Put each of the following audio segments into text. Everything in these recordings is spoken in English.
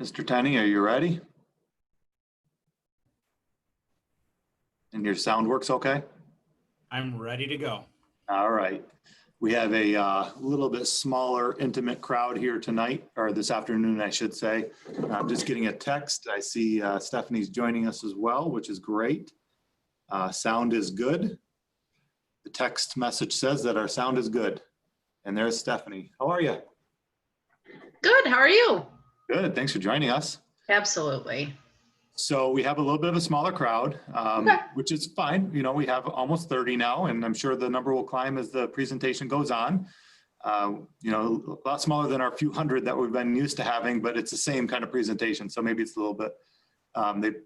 Mr. Tenney, are you ready? And your sound works okay? I'm ready to go. All right. We have a little bit smaller, intimate crowd here tonight, or this afternoon, I should say. I'm just getting a text. I see Stephanie's joining us as well, which is great. Sound is good. The text message says that our sound is good. And there's Stephanie. How are you? Good. How are you? Good. Thanks for joining us. Absolutely. So we have a little bit of a smaller crowd, Okay. which is fine. You know, we have almost 30 now, and I'm sure the number will climb as the presentation goes on. You know, a lot smaller than our few hundred that we've been used to having, but it's the same kind of presentation. So maybe it's a little bit,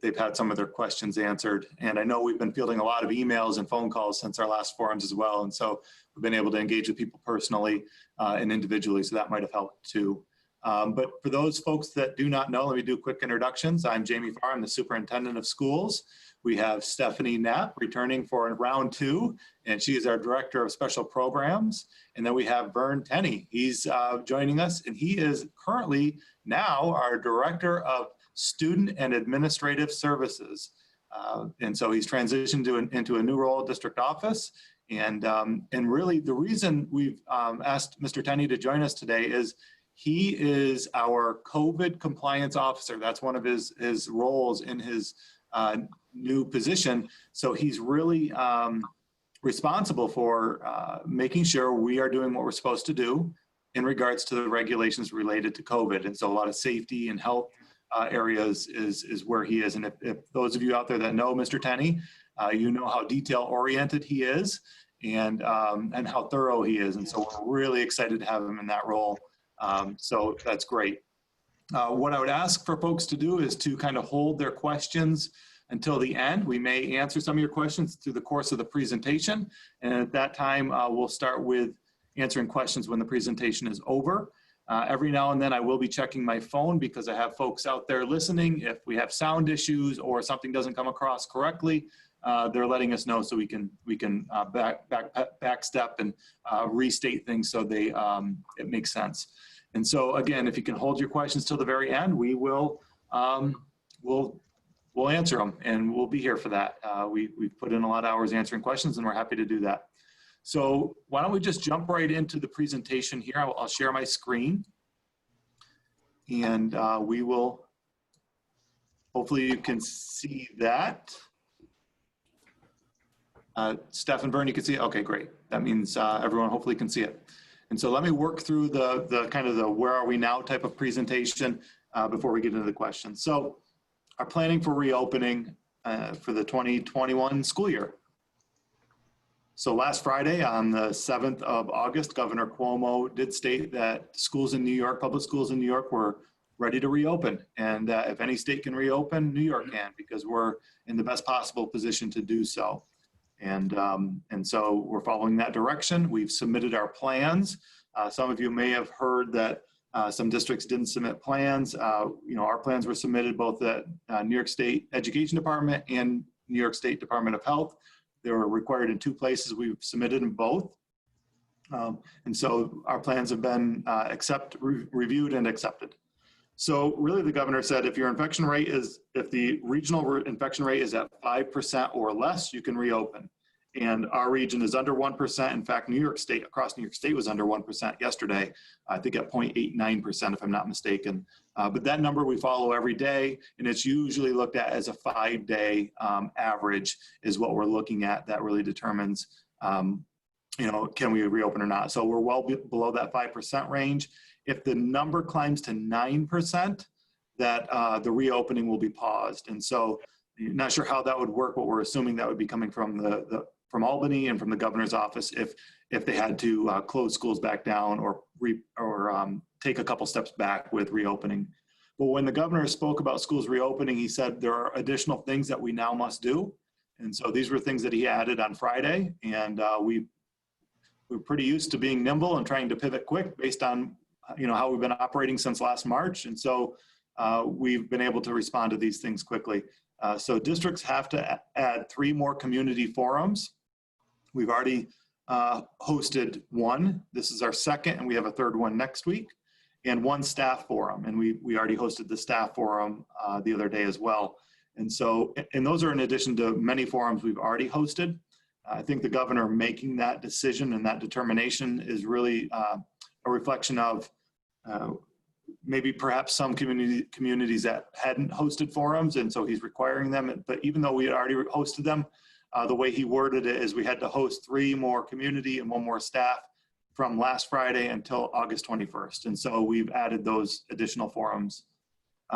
they've had some of their questions answered. And I know we've been fielding a lot of emails and phone calls since our last forums as well. And so we've been able to engage with people personally and individually. So that might have helped too. But for those folks that do not know, let me do quick introductions. I'm Jamie Farr, I'm the Superintendent of Schools. We have Stephanie Knapp returning for round 2, and she is our Director of Special Programs. And then we have Vern Tenney. He's joining us, and he is currently now our Director of Student and Administrative Services. And so he's transitioned into a new role at district office. And really the reason we've asked Mr. Tenney to join us today is he is our COVID compliance officer. That's one of his roles in his new position. So he's really responsible for making sure we are doing what we're supposed to do in regards to the regulations related to COVID. And so a lot of safety and health areas is where he is. And if those of you out there that know Mr. Tenney, you know how detail oriented he is and how thorough he is. And so we're really excited to have him in that role. So that's great. What I would ask for folks to do is to kind of hold their questions until the end. We may answer some of your questions through the course of the presentation. And at that time, we'll start with answering questions when the presentation is over. Every now and then I will be checking my phone because I have folks out there listening. If we have sound issues or something doesn't come across correctly, they're letting us know so we can back step and restate things so it makes sense. And so again, if you can hold your questions till the very end, we will we'll answer them, and we'll be here for that. We've put in a lot of hours answering questions, and we're happy to do that. So why don't we just jump right into the presentation here. I'll share my screen, and we will, hopefully you can see that. Steph and Vern, you can see it? Okay, great. That means everyone hopefully can see it. And so let me work through the kind of the where are we now type of presentation before we get into the questions. So our planning for reopening for the 2021 school year. So last Friday on the 7th of August, Governor Cuomo did state that schools in New York, public schools in New York were ready to reopen. And if any state can reopen, New York can, because we're in the best possible position to do so. And so we're following that direction. We've submitted our plans. Some of you may have heard that some districts didn't submit plans. You know, our plans were submitted both at New York State Education Department and New York State Department of Health. They were required in 2 places. We've submitted in both. And so our plans have been reviewed and accepted. So really the governor said if the regional infection rate is at 5% or less, you can reopen. And our region is under 1%. In fact, New York State, across New York State was under 1% yesterday, I think at 0.89% if I'm not mistaken. But that number we follow every day, and it's usually looked at as a 5-day average is what we're looking at. That really determines, you know, can we reopen or not? So we're well below that 5% range. If the number climbs to 9%, that the reopening will be paused. And so not sure how that would work, but we're assuming that would be coming from from Albany and from the governor's office if they had to close schools back down or take a couple steps back with reopening. But when the governor spoke about schools reopening, he said there are additional things that we now must do. And so these were things that he added on Friday. And we're pretty used to being nimble and trying to pivot quick based on how we've been operating since last March. And so we've been able to respond to these things quickly. So districts have to add 3 more community forums. We've already hosted one. This is our second, and we have a third one next week. and one staff forum. And we already hosted the staff forum the other day as well. And so, and those are in addition to many forums we've already hosted. I think the governor making that decision and that determination is really a reflection of maybe perhaps some communities that hadn't hosted forums, and so he's requiring them. But even though we had already hosted them, the way he worded it is we had to host 3 more community and 1 more staff from last Friday until August 21st. And so we've added those additional forums.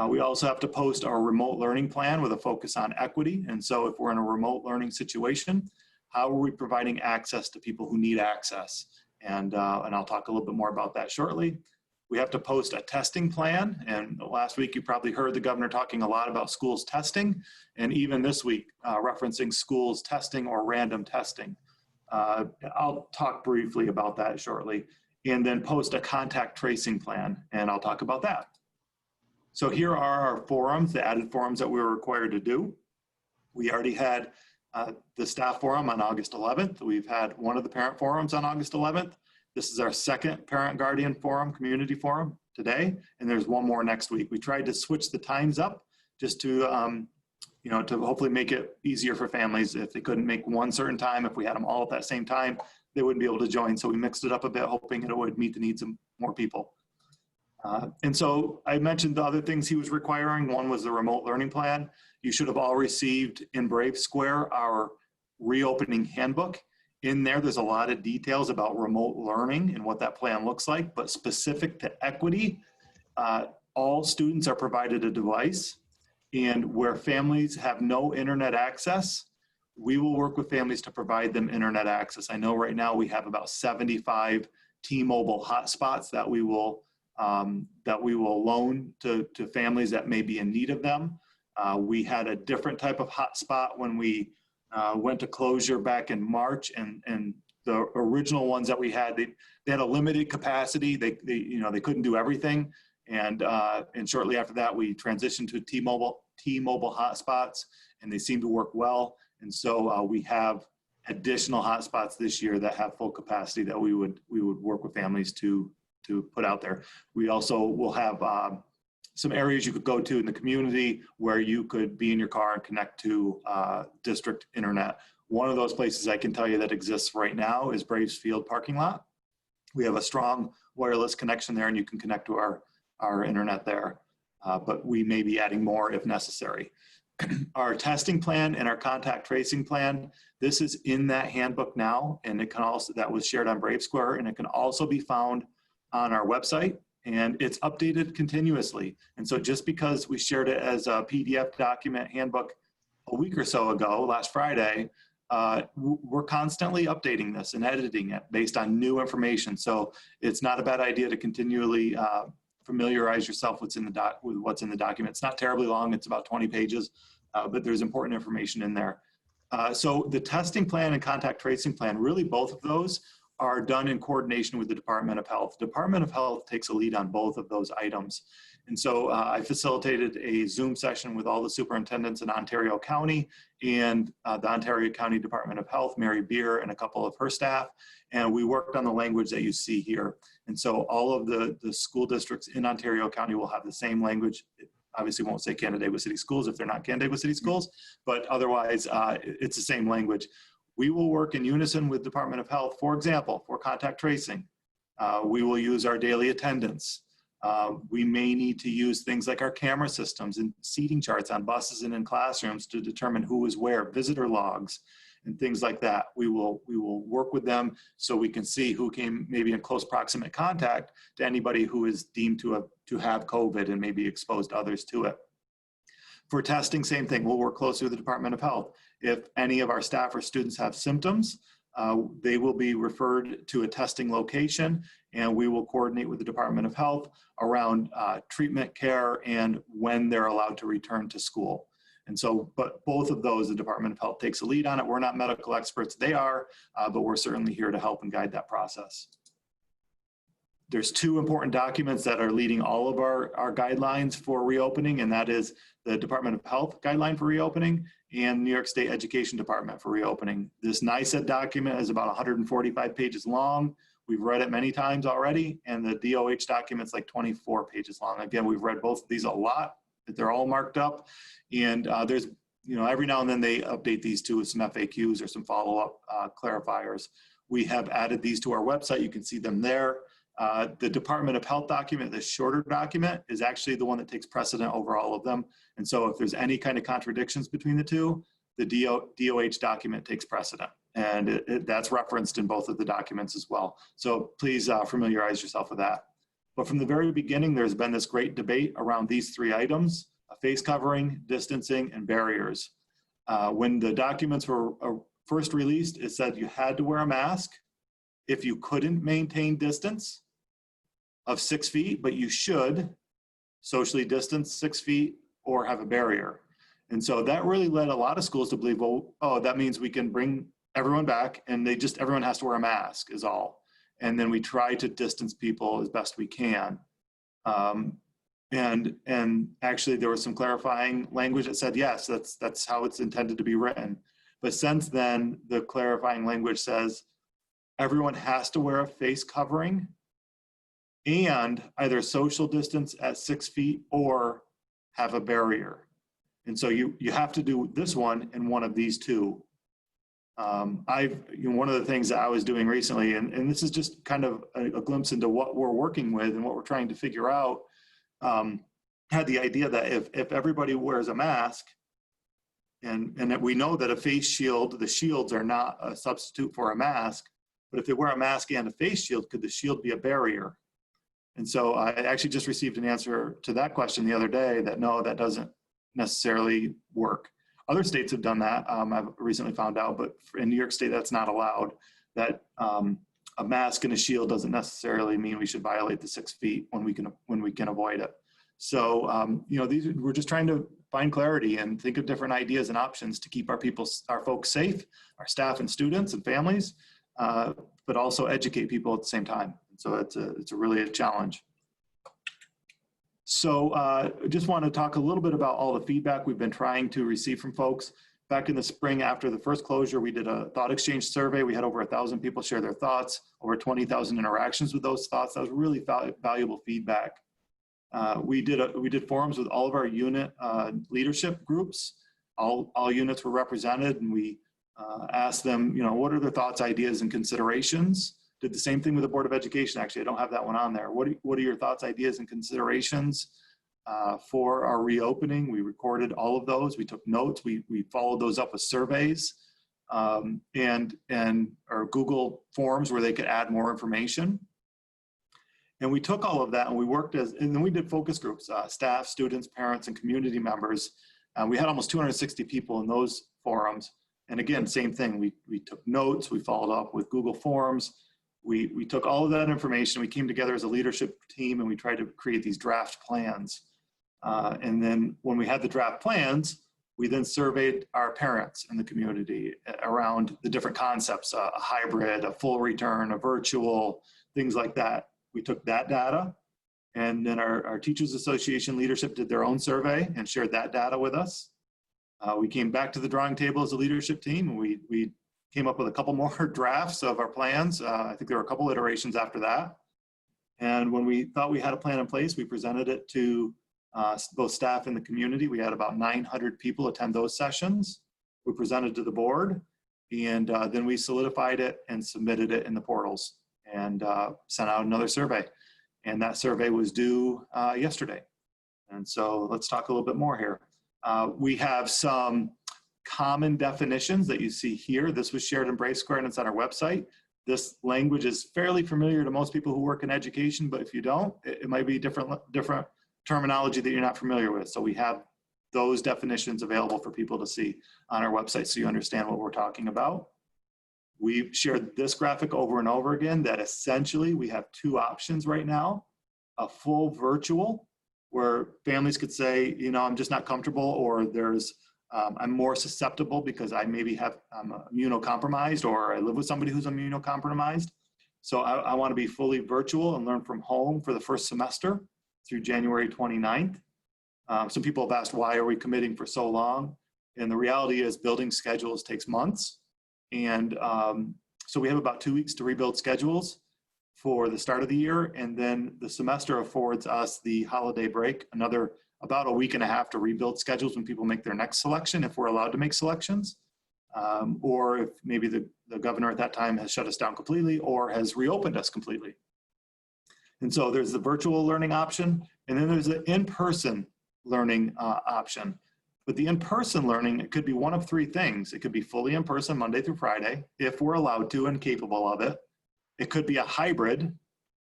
We also have to post our remote learning plan with a focus on equity. And so if we're in a remote learning situation, how are we providing access to people who need access? And I'll talk a little bit more about that shortly. We have to post a testing plan. And last week, you probably heard the governor talking a lot about schools testing. And even this week, referencing schools testing or random testing. I'll talk briefly about that shortly. And then post a contact tracing plan. And I'll talk about that. So here are our forums, the added forums that we were required to do. We already had the staff forum on August 11th. We've had one of the parent forums on August 11th. This is our second parent guardian forum, community forum today, and there's one more next week. We tried to switch the times up just to, to hopefully make it easier for families. If they couldn't make one certain time, if we had them all at that same time, they wouldn't be able to join. So we mixed it up a bit, hoping it would meet the needs of more people. And so I mentioned the other things he was requiring. One was the remote learning plan. You should have all received in Brave Square our reopening handbook. In there, there's a lot of details about remote learning and what that plan looks like, but specific to equity, all students are provided a device, and where families have no internet access, we will work with families to provide them internet access. I know right now we have about 75 T-Mobile hotspots that we will loan to families that may be in need of them. We had a different type of hotspot when we went to closure back in March, and the original ones that we had, they had a limited capacity. They couldn't do everything, and shortly after that, we transitioned to T-Mobile hotspots, and they seem to work well. And so we have additional hotspots this year that have full capacity that we would work with families to put out there. We also will have some areas you could go to in the community where you could be in your car and connect to district internet. One of those places I can tell you that exists right now is Braves Field parking lot. We have a strong wireless connection there, and you can connect to our internet there, but we may be adding more if necessary. Our testing plan and our contact tracing plan, this is in that handbook now, and it can also, that was shared on Brave Square, and it can also be found on our website, and it's updated continuously. And so just because we shared it as a PDF document handbook a week or so ago, last Friday, we're constantly updating this and editing it based on new information. So it's not a bad idea to continually familiarize yourself with what's in the document. It's not terribly long, it's about 20 pages, but there's important information in there. So the testing plan and contact tracing plan, really both of those are done in coordination with the Department of Health. The Department of Health takes a lead on both of those items. And so I facilitated a Zoom session with all the superintendents in Ontario County and the Ontario County Department of Health, Mary Beer, and a couple of her staff. And we worked on the language that you see here. And so all of the school districts in Ontario County will have the same language. It obviously won't say Canandaigua City Schools if they're not Canandaigua City Schools, but otherwise it's the same language. We will work in unison with Department of Health. For example, for contact tracing, we will use our daily attendance. We may need to use things like our camera systems and seating charts on buses and in classrooms to determine who is where, visitor logs, and things like that. We will work with them so we can see who came maybe in close proximate contact to anybody who is deemed to have COVID and maybe exposed others to it. For testing, same thing. We'll work closely with the Department of Health. If any of our staff or students have symptoms, they will be referred to a testing location, and we will coordinate with the Department of Health around treatment care and when they're allowed to return to school. And so, but both of those, the Department of Health takes a lead on it. We're not medical experts, they are, but we're certainly here to help and guide that process. There's two important documents that are leading all of our guidelines for reopening, and that is the Department of Health guideline for reopening and New York State Education Department for reopening. This NICED document is about 145 pages long. We've read it many times already, and the DOH document's like 24 pages long. Again, we've read both of these a lot. They're all marked up, and there's, every now and then they update these too with some FAQs or some follow-up clarifiers. We have added these to our website. You can see them there. The Department of Health document, the shorter document, is actually the one that takes precedent over all of them. And so if there's any kind of contradictions between the two, the DOH document takes precedent. And that's referenced in both of the documents as well. So please familiarize yourself with that. But from the very beginning, there's been this great debate around these three items: face covering, distancing, and barriers. When the documents were first released, it said you had to wear a mask if you couldn't maintain distance of 6 feet, but you should socially distance 6 feet or have a barrier. And so that really led a lot of schools to believe, well, oh, that means we can bring everyone back and everyone has to wear a mask is all. And then we try to distance people as best we can. And actually there was some clarifying language that said, yes, that's how it's intended to be written. But since then, the clarifying language says everyone has to wear a face covering and either social distance at 6 feet or have a barrier. And so you have to do this one and one of these two. One of the things that I was doing recently, and this is just kind of a glimpse into what we're working with and what we're trying to figure out, had the idea that if everybody wears a mask, and that we know that a face shield, the shields are not a substitute for a mask, but if they wear a mask and a face shield, could the shield be a barrier? And so I actually just received an answer to that question the other day that no, that doesn't necessarily work. Other states have done that, I've recently found out, but in New York State, that's not allowed. That a mask and a shield doesn't necessarily mean we should violate the 6 feet when we can avoid it. So, we're just trying to find clarity and think of different ideas and options to keep our folks safe, our staff and students and families, but also educate people at the same time. So it's really a challenge. So just want to talk a little bit about all the feedback we've been trying to receive from folks. Back in the spring after the first closure, we did a thought exchange survey. We had over 1,000 people share their thoughts, over 20,000 interactions with those thoughts. That was really valuable feedback. We did forums with all of our unit leadership groups. All units were represented, and we asked them, what are their thoughts, ideas, and considerations. Did the same thing with the Board of Education. Actually, I don't have that one on there. What are your thoughts, ideas, and considerations for our reopening? We recorded all of those. We took notes. We followed those up with surveys and our Google Forms where they could add more information. And we took all of that and we worked and then we did focus groups, staff, students, parents, and community members. We had almost 260 people in those forums. And again, same thing. We took notes. We followed up with Google Forms. We took all of that information. We came together as a leadership team and we tried to create these draft plans. And then when we had the draft plans, we then surveyed our parents in the community around the different concepts, a hybrid, a full return, a virtual, things like that. We took that data, and then our Teachers Association leadership did their own survey and shared that data with us. We came back to the drawing table as a leadership team, and we came up with a couple more drafts of our plans. I think there were a couple iterations after that. And when we thought we had a plan in place, we presented it to both staff and the community. We had about 900 people attend those sessions. We presented to the board, and then we solidified it and submitted it in the portals and sent out another survey. And that survey was due yesterday. And so let's talk a little bit more here. We have some common definitions that you see here. This was shared in Brave Square and it's on our website. This language is fairly familiar to most people who work in education, but if you don't, it might be different terminology that you're not familiar with. So we have those definitions available for people to see on our website so you understand what we're talking about. We've shared this graphic over and over again that essentially we have two options right now: a full virtual, where families could say, I'm just not comfortable, or I'm more susceptible because I'm immunocompromised, or I live with somebody who's immunocompromised. So I want to be fully virtual and learn from home for the first semester through January 29th. Some people have asked, why are we committing for so long? And the reality is building schedules takes months. And so we have about 2 weeks to rebuild schedules. for the start of the year, and then the semester affords us the holiday break, another about a week and a half to rebuild schedules when people make their next selection, if we're allowed to make selections, or if maybe the governor at that time has shut us down completely or has reopened us completely. And so there's the virtual learning option, and then there's the in-person learning option. But the in-person learning, it could be one of three things. It could be fully in person Monday through Friday, if we're allowed to and capable of it. It could be a hybrid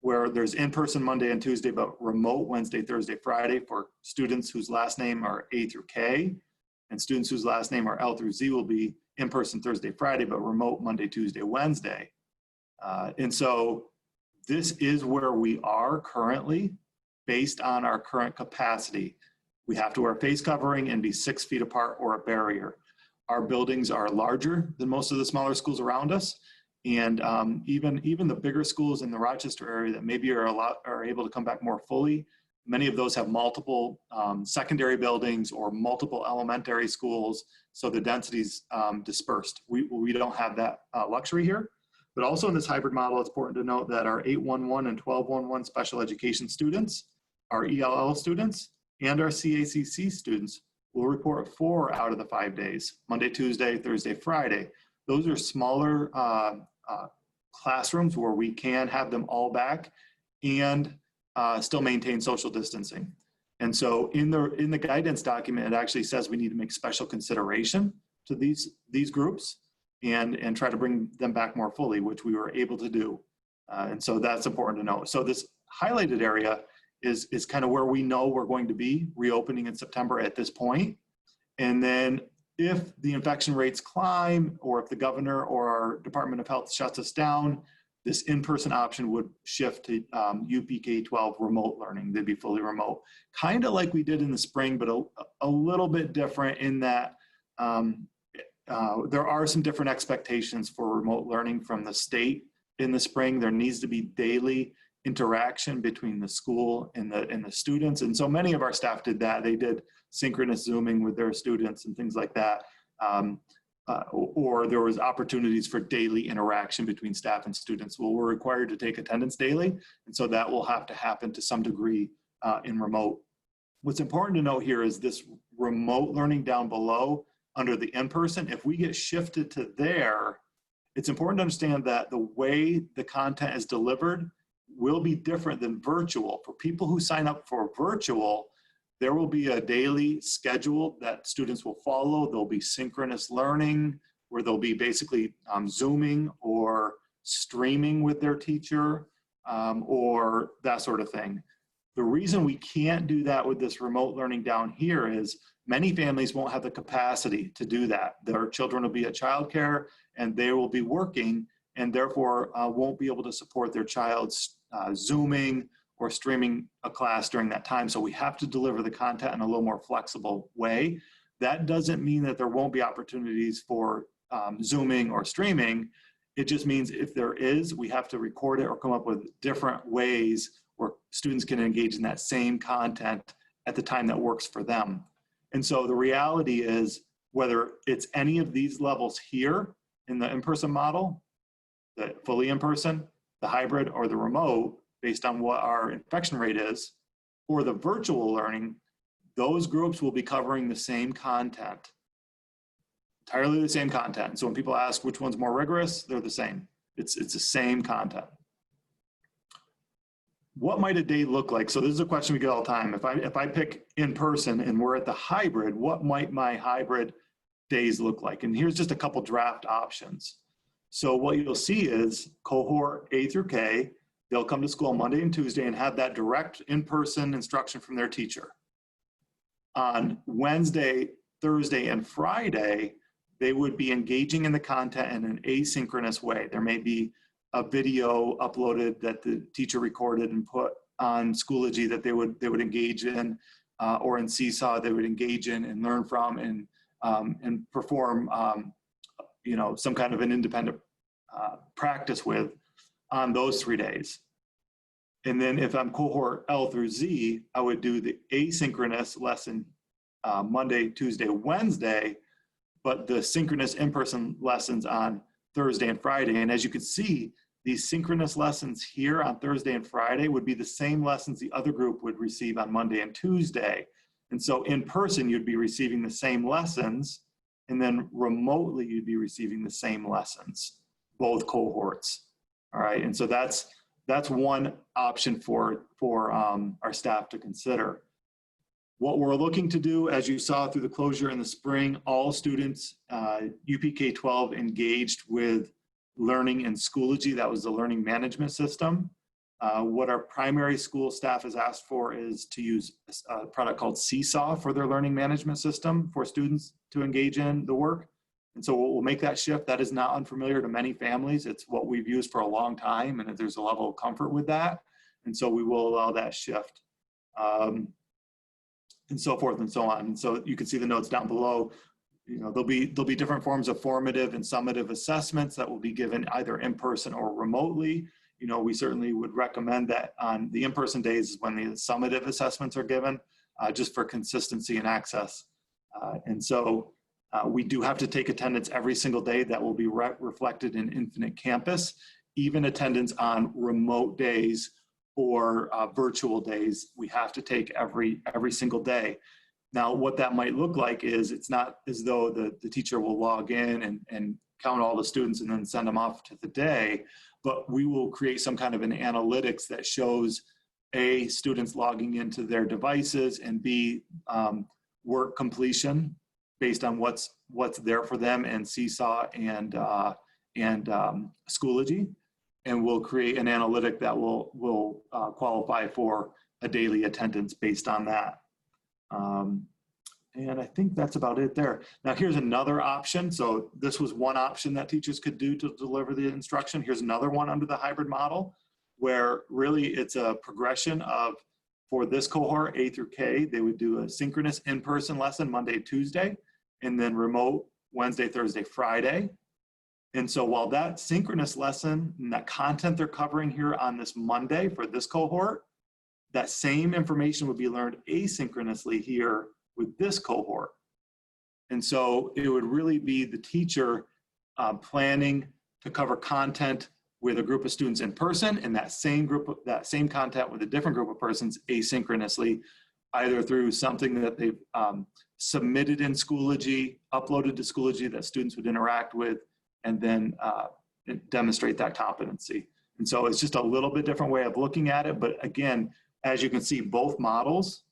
where there's in-person Monday and Tuesday, but remote Wednesday, Thursday, Friday for students whose last name are A through K, and students whose last name are L through Z will be in-person Thursday, Friday, but remote Monday, Tuesday, Wednesday. And so this is where we are currently based on our current capacity. We have to wear a face covering and be 6 feet apart or a barrier. Our buildings are larger than most of the smaller schools around us. And even the bigger schools in the Rochester area that maybe are able to come back more fully, many of those have multiple secondary buildings or multiple elementary schools, so the density's dispersed. We don't have that luxury here. But also in this hybrid model, it's important to note that our 811 and 1211 special education students, our ELL students, and our CACC students will report 4 out of the 5 days, Monday, Tuesday, Thursday, Friday. Those are smaller classrooms where we can have them all back and still maintain social distancing. And so in the guidance document, it actually says we need to make special consideration to these groups and try to bring them back more fully, which we were able to do. And so that's important to know. So this highlighted area is kind of where we know we're going to be reopening in September at this point. And then if the infection rates climb, or if the governor or our Department of Health shuts us down, this in-person option would shift to UPK-12 remote learning. They'd be fully remote, kind of like we did in the spring, but a little bit different in that there are some different expectations for remote learning from the state in the spring. There needs to be daily interaction between the school and the students. And so many of our staff did that. They did synchronous Zooming with their students and things like that. Or there was opportunities for daily interaction between staff and students. Well, we're required to take attendance daily. And so that will have to happen to some degree in remote. What's important to note here is this remote learning down below under the in-person, if we get shifted to there, it's important to understand that the way the content is delivered will be different than virtual. For people who sign up for virtual, there will be a daily schedule that students will follow. There'll be synchronous learning where they'll be basically Zooming or streaming with their teacher or that sort of thing. The reason we can't do that with this remote learning down here is many families won't have the capacity to do that. Their children will be at childcare and they will be working and therefore won't be able to support their child's Zooming or streaming a class during that time. So we have to deliver the content in a little more flexible way. That doesn't mean that there won't be opportunities for Zooming or streaming. It just means if there is, we have to record it or come up with different ways where students can engage in that same content at the time that works for them. And so the reality is, whether it's any of these levels here in the in-person model, the fully in-person, the hybrid, or the remote, based on what our infection rate is, or the virtual learning, those groups will be covering the same content, entirely the same content. So when people ask which one's more rigorous, they're the same. It's the same content. What might a day look like? So this is a question we get all the time. If I pick in person and we're at the hybrid, what might my hybrid days look like? And here's just a couple draft options. So what you'll see is cohort A through K, they'll come to school Monday and Tuesday and have that direct in-person instruction from their teacher. On Wednesday, Thursday, and Friday, they would be engaging in the content in an asynchronous way. There may be a video uploaded that the teacher recorded and put on Schoology that they would engage in, or in Seesaw they would engage in and learn from and perform some kind of an independent practice with on those 3 days. And then if I'm cohort L through Z, I would do the asynchronous lesson Monday, Tuesday, Wednesday, but the synchronous in-person lessons on Thursday and Friday. And as you can see, these synchronous lessons here on Thursday and Friday would be the same lessons the other group would receive on Monday and Tuesday. And so in person, you'd be receiving the same lessons, and then remotely, you'd be receiving the same lessons, both cohorts. All right, and so that's one option for our staff to consider. What we're looking to do, as you saw through the closure in the spring, all students, UPK-12 engaged with Learning and Schoology. That was the learning management system. What our primary school staff has asked for is to use a product called Seesaw for their learning management system for students to engage in the work. And so we'll make that shift. That is not unfamiliar to many families. It's what we've used for a long time, and there's a level of comfort with that. And so we will allow that shift. And so forth and so on. And so you can see the notes down below. You know, there'll be different forms of formative and summative assessments that will be given either in person or remotely. You know, we certainly would recommend that on the in-person days is when the summative assessments are given, just for consistency and access. And so we do have to take attendance every single day. That will be reflected in Infinite Campus, even attendance on remote days or virtual days, we have to take every single day. Now, what that might look like is it's not as though the teacher will log in and count all the students and then send them off to the day, but we will create some kind of an analytics that shows A, students logging into their devices, and B, work completion based on what's there for them in Seesaw and Schoology. And we'll create an analytic that will qualify for a daily attendance based on that. And I think that's about it there. Now here's another option. So this was one option that teachers could do to deliver the instruction. Here's another one under the hybrid model, where really it's a progression of, for this cohort, A through K, they would do a synchronous in-person lesson Monday, Tuesday, and then remote Wednesday, Thursday, Friday. And so while that synchronous lesson and that content they're covering here on this Monday for this cohort, that same information would be learned asynchronously here with this cohort. And so it would really be the teacher planning to cover content with a group of students in person, and that same content with a different group of persons asynchronously, either through something that they've submitted in Schoology, uploaded to Schoology that students would interact with, and then demonstrate that competency. And so it's just a little bit different way of looking at it. But again, as you can see, both models,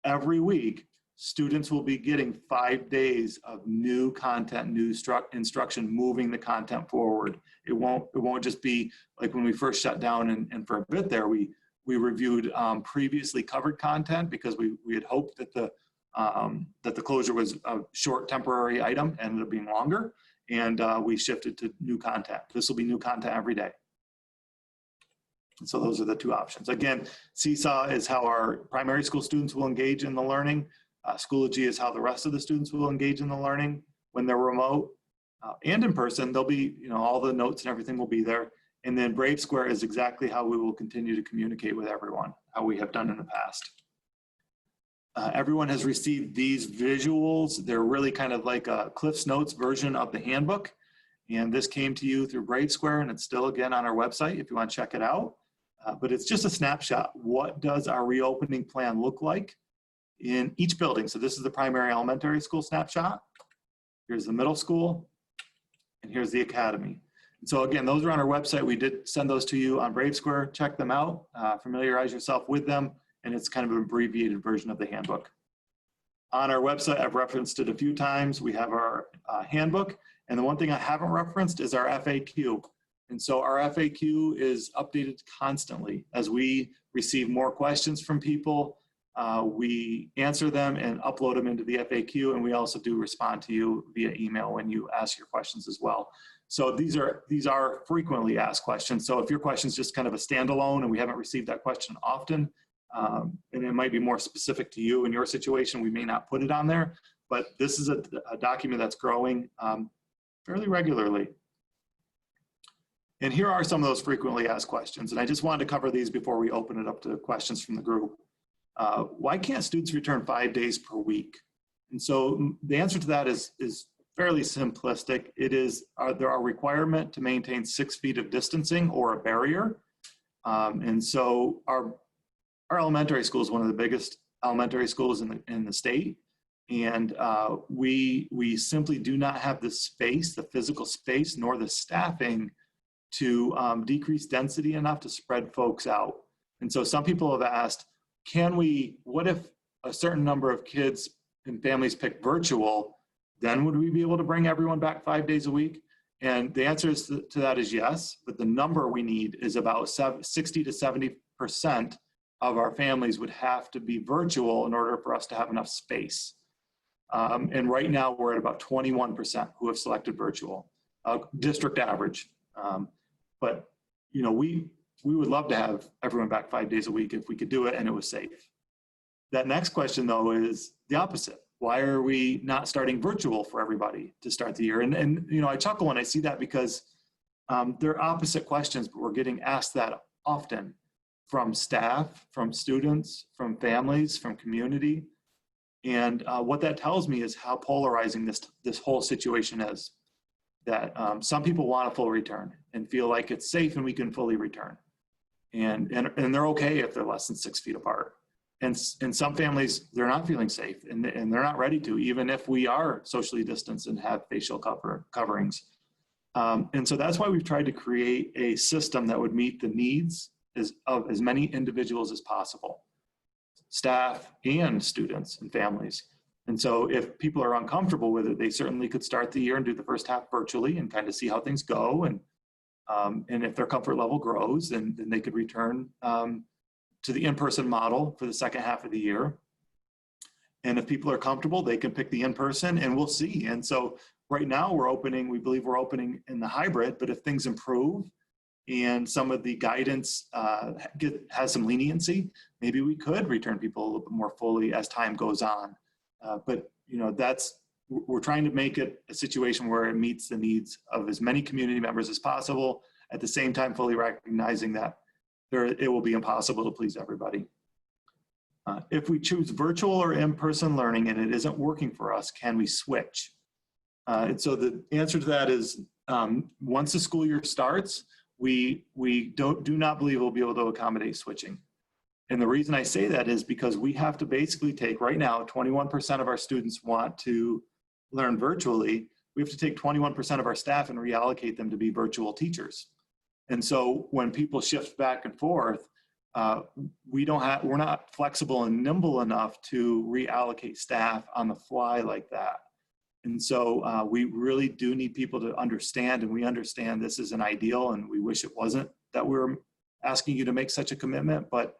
every week, students will be getting 5 days of new content, new instruction, moving the content forward. It won't just be like when we first shut down and for a bit there, we reviewed previously covered content because we had hoped that the closure was a short temporary item, ended up being longer. And we shifted to new content. This will be new content every day. And so those are the two options. Again, Seesaw is how our primary school students will engage in the learning. Schoology is how the rest of the students will engage in the learning when they're remote. And in person, they'll be, all the notes and everything will be there. And then Brave Square is exactly how we will continue to communicate with everyone, how we have done in the past. Everyone has received these visuals. They're really kind of like a Cliff's Notes version of the handbook. And this came to you through Brave Square, and it's still again on our website if you want to check it out. But it's just a snapshot. What does our reopening plan look like in each building? So this is the primary elementary school snapshot. Here's the middle school, and here's the academy. And so again, those are on our website. We did send those to you on Brave Square. Check them out, familiarize yourself with them. And it's kind of an abbreviated version of the handbook. On our website, I've referenced it a few times. We have our handbook. And the one thing I haven't referenced is our FAQ. And so our FAQ is updated constantly. As we receive more questions from people, we answer them and upload them into the FAQ. And we also do respond to you via email when you ask your questions as well. So these are frequently asked questions. So if your question is just kind of a standalone and we haven't received that question often, and it might be more specific to you and your situation, we may not put it on there, but this is a document that's growing fairly regularly. And here are some of those frequently asked questions. And I just wanted to cover these before we open it up to questions from the group. Why can't students return 5 days per week? And so the answer to that is fairly simplistic. There are requirement to maintain 6 feet of distancing or a barrier. And so our elementary school is one of the biggest elementary schools in the state. And we simply do not have the space, the physical space, nor the staffing to decrease density enough to spread folks out. And so some people have asked, what if a certain number of kids and families pick virtual, then would we be able to bring everyone back 5 days a week? And the answer to that is yes, but the number we need is about 60 to 70% of our families would have to be virtual in order for us to have enough space. And right now we're at about 21% who have selected virtual, district average. But we would love to have everyone back 5 days a week if we could do it and it was safe. That next question though is the opposite. Why are we not starting virtual for everybody to start the year? And I chuckle when I see that because they're opposite questions, but we're getting asked that often from staff, from students, from families, from community. And what that tells me is how polarizing this whole situation is. That some people want a full return and feel like it's safe and we can fully return. And they're okay if they're less than 6 feet apart. And some families, they're not feeling safe and they're not ready to, even if we are socially distanced and have facial coverings. And so that's why we've tried to create a system that would meet the needs of as many individuals as possible, staff and students and families. And so if people are uncomfortable with it, they certainly could start the year and do the first half virtually and kind of see how things go. And if their comfort level grows, then they could return to the in-person model for the second half of the year. And if people are comfortable, they can pick the in-person and we'll see. And so right now we believe we're opening in the hybrid, but if things improve and some of the guidance has some leniency, maybe we could return people a little bit more fully as time goes on. But we're trying to make it a situation where it meets the needs of as many community members as possible, at the same time fully recognizing that it will be impossible to please everybody. If we choose virtual or in-person learning and it isn't working for us, can we switch? And so the answer to that is once the school year starts, we do not believe we'll be able to accommodate switching. And the reason I say that is because we have to basically take, right now, 21% of our students want to learn virtually. We have to take 21% of our staff and reallocate them to be virtual teachers. And so when people shift back and forth, we're not flexible and nimble enough to reallocate staff on the fly like that. And so we really do need people to understand, and we understand this is an ideal and we wish it wasn't that we're asking you to make such a commitment, but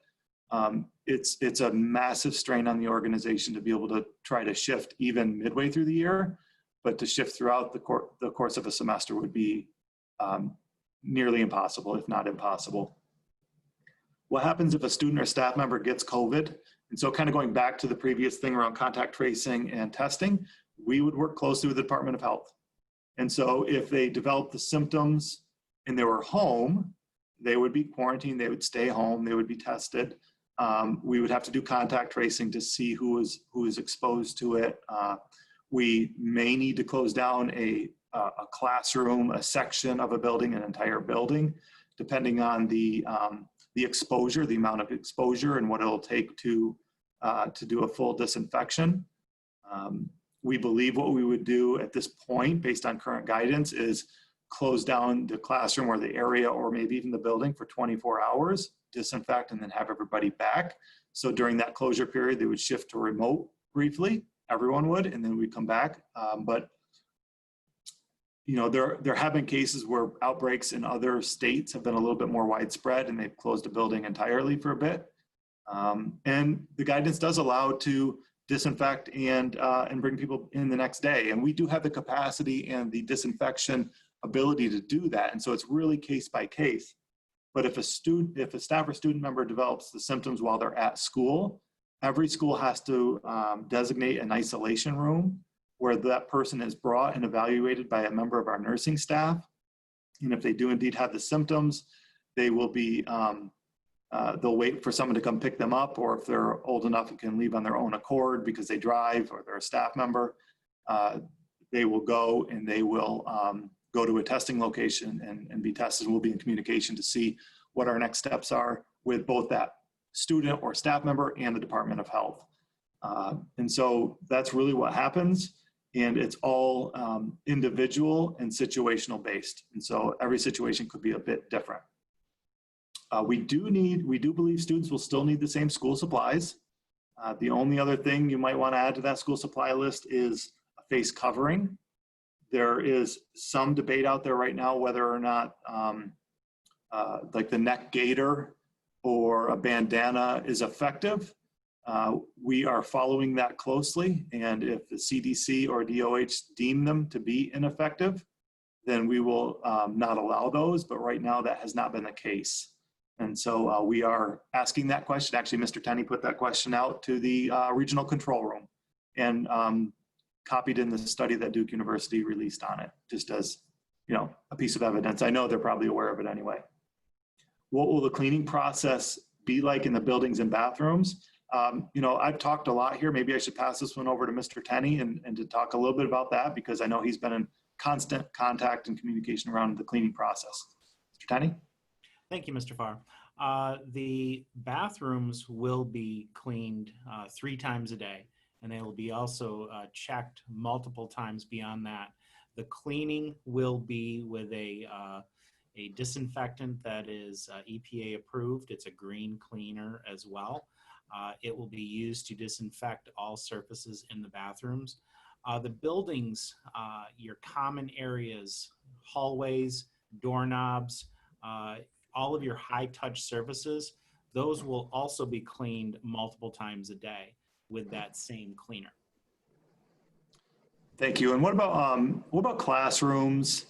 it's a massive strain on the organization to be able to try to shift even midway through the year, but to shift throughout the course of a semester would be nearly impossible, if not impossible. What happens if a student or staff member gets COVID? And so kind of going back to the previous thing around contact tracing and testing, we would work closely with the Department of Health. And so if they developed the symptoms and they were home, they would be quarantined, they would stay home, they would be tested. We would have to do contact tracing to see who is exposed to it. We may need to close down a classroom, a section of a building, an entire building, depending on the exposure, the amount of exposure, and what it'll take to do a full disinfection. We believe what we would do at this point, based on current guidance, is close down the classroom or the area or maybe even the building for 24 hours, disinfect, and then have everybody back. So during that closure period, they would shift to remote briefly, everyone would, and then we'd come back. But there have been cases where outbreaks in other states have been a little bit more widespread and they've closed a building entirely for a bit. And the guidance does allow to disinfect and bring people in the next day. And we do have the capacity and the disinfection ability to do that. And so it's really case by case. But if a staff or student member develops the symptoms while they're at school, every school has to designate an isolation room where that person is brought and evaluated by a member of our nursing staff. And if they do indeed have the symptoms, they will be, they'll wait for someone to come pick them up, or if they're old enough and can leave on their own accord because they drive or they're a staff member, they will go and they will go to a testing location and be tested. We'll be in communication to see what our next steps are with both that student or staff member and the Department of Health. And so that's really what happens. And it's all individual and situational based. And so every situation could be a bit different. We do believe students will still need the same school supplies. The only other thing you might want to add to that school supply list is a face covering. There is some debate out there right now whether or not like the neck gaiter or a bandana is effective. We are following that closely, and if the CDC or DOH deem them to be ineffective, then we will not allow those, but right now that has not been the case. And so we are asking that question. Actually, Mr. Tenney put that question out to the regional control room and copied in the study that Duke University released on it, just as, you know, a piece of evidence. I know they're probably aware of it anyway. What will the cleaning process be like in the buildings and bathrooms? You know, I've talked a lot here. Maybe I should pass this one over to Mr. Tenney and to talk a little bit about that, because I know he's been in constant contact and communication around the cleaning process. Mr. Tenney? Thank you, Mr. Farr. The bathrooms will be cleaned 3 times a day, and they will be also checked multiple times beyond that. The cleaning will be with a disinfectant that is EPA approved. It's a green cleaner as well. It will be used to disinfect all surfaces in the bathrooms. The buildings, your common areas, hallways, doorknobs, all of your high touch surfaces, those will also be cleaned multiple times a day with that same cleaner. Thank you. And what about classrooms?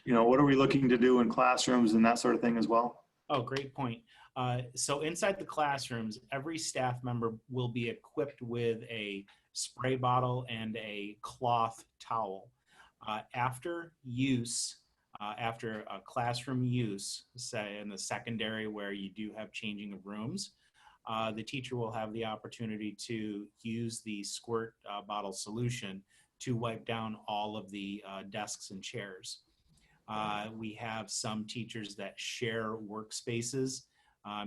You know, what are we looking to do in classrooms and that sort of thing as well? Oh, great point. So inside the classrooms, every staff member will be equipped with a spray bottle and a cloth towel. After use, after a classroom use, say in the secondary where you do have changing of rooms, the teacher will have the opportunity to use the squirt bottle solution to wipe down all of the desks and chairs. We have some teachers that share workspaces,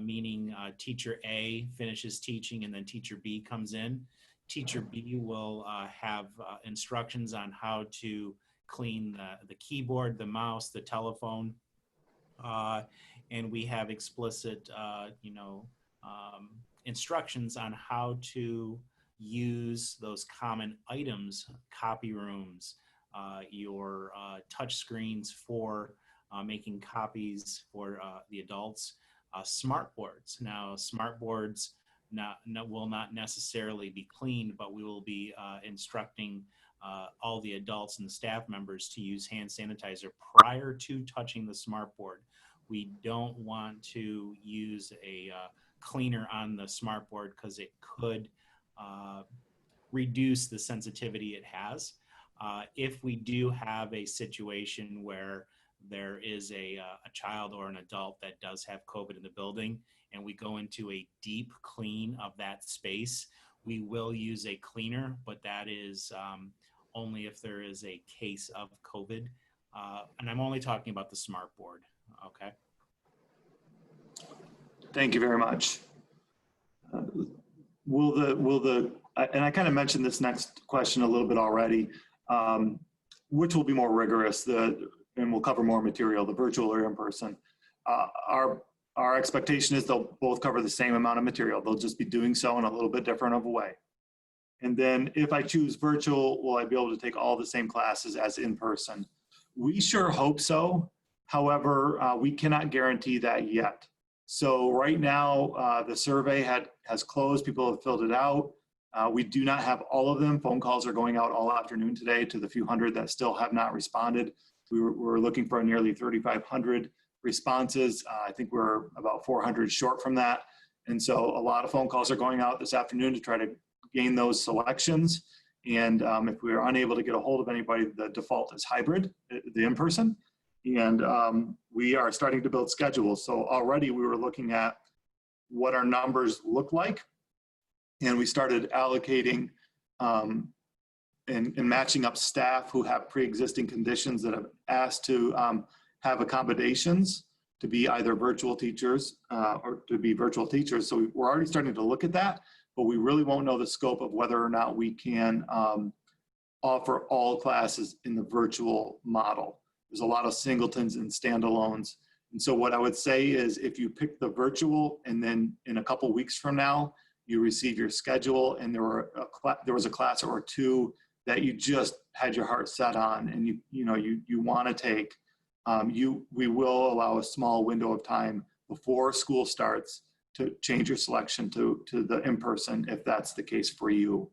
meaning teacher A finishes teaching and then teacher B comes in. Teacher B will have instructions on how to clean the keyboard, the mouse, the telephone, and we have explicit, instructions on how to use those common items, copy rooms, your touch screens for making copies for the adults, smart boards. Now, smart boards will not necessarily be cleaned, but we will be instructing all the adults and the staff members to use hand sanitizer prior to touching the smart board. We don't want to use a cleaner on the smart board because it could reduce the sensitivity it has. If we do have a situation where there is a child or an adult that does have COVID in the building and we go into a deep clean of that space, we will use a cleaner, but that is only if there is a case of COVID. And I'm only talking about the smart board, okay? Thank you very much. And I kind of mentioned this next question a little bit already, which will be more rigorous, and we'll cover more material, the virtual or in-person. Our expectation is they'll both cover the same amount of material. They'll just be doing so in a little bit different of a way. And then if I choose virtual, will I be able to take all the same classes as in person? We sure hope so. However, we cannot guarantee that yet. So right now, the survey has closed. People have filled it out. We do not have all of them. Phone calls are going out all afternoon today to the few hundred that still have not responded. We're looking for nearly 3,500 responses. I think we're about 400 short from that. And so a lot of phone calls are going out this afternoon to try to gain those selections. And if we are unable to get a hold of anybody, the default is hybrid, the in-person. And we are starting to build schedules. So already we were looking at what our numbers look like. And we started allocating and matching up staff who have pre-existing conditions that have asked to have accommodations to be either virtual teachers or to be virtual teachers. So we're already starting to look at that, but we really won't know the scope of whether or not we can offer all classes in the virtual model. There's a lot of singletons and standalones. And so what I would say is if you pick the virtual and then in a couple weeks from now, you receive your schedule and there was a class or two that you just had your heart set on and you want to take, we will allow a small window of time before school starts to change your selection to the in-person if that's the case for you.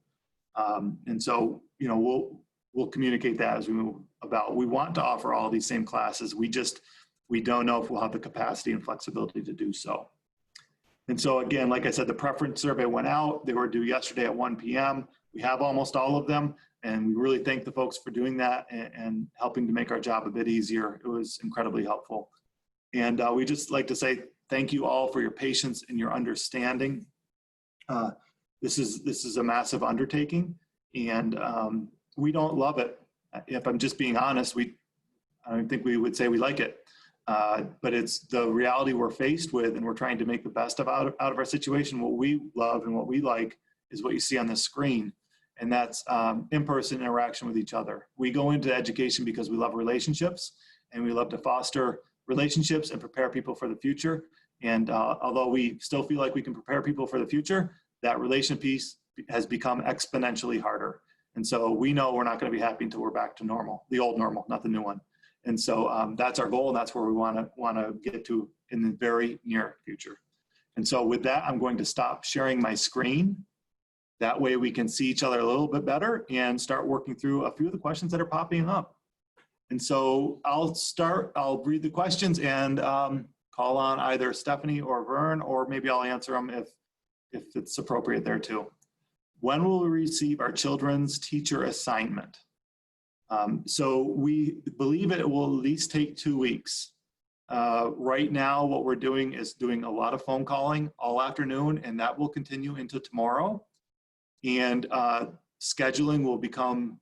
And so, we'll communicate that as we move about. We want to offer all these same classes. We don't know if we'll have the capacity and flexibility to do so. And so again, like I said, the preference survey went out. They were due yesterday at 1 p.m. We have almost all of them. And we really thank the folks for doing that and helping to make our job a bit easier. It was incredibly helpful. And we just like to say thank you all for your patience and your understanding. This is a massive undertaking, and we don't love it. If I'm just being honest, I don't think we would say we like it, but it's the reality we're faced with, and we're trying to make the best out of our situation. What we love and what we like is what you see on the screen, and that's in-person interaction with each other. We go into education because we love relationships, and we love to foster relationships and prepare people for the future. And although we still feel like we can prepare people for the future, that relation piece has become exponentially harder. And so we know we're not going to be happy until we're back to normal, the old normal, not the new one. And so that's our goal, and that's where we want to get to in the very near future. And so with that, I'm going to stop sharing my screen. That way we can see each other a little bit better and start working through a few of the questions that are popping up. And so I'll read the questions and call on either Stephanie or Vern, or maybe I'll answer them if it's appropriate there too. When will we receive our children's teacher assignment? So we believe it will at least take 2 weeks. Right now, what we're doing is doing a lot of phone calling all afternoon, and that will continue into tomorrow. And scheduling will become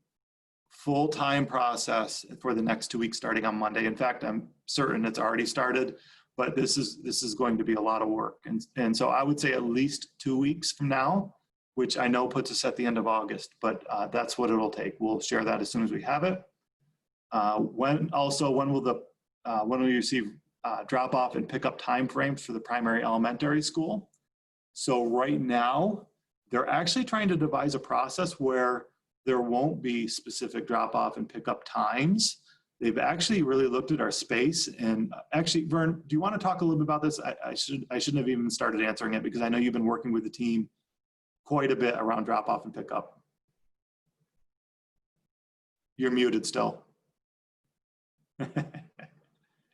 full-time process for the next 2 weeks starting on Monday. In fact, I'm certain it's already started, but this is going to be a lot of work. And so I would say at least 2 weeks from now, which I know puts us at the end of August, but that's what it'll take. We'll share that as soon as we have it. When will you receive drop-off and pick-up timeframes for the primary elementary school? So right now, they're actually trying to devise a process where there won't be specific drop-off and pick-up times. They've actually really looked at our space. And actually, Vern, do you want to talk a little bit about this? I shouldn't have even started answering it because I know you've been working with the team quite a bit around drop-off and pick-up. You're muted still. And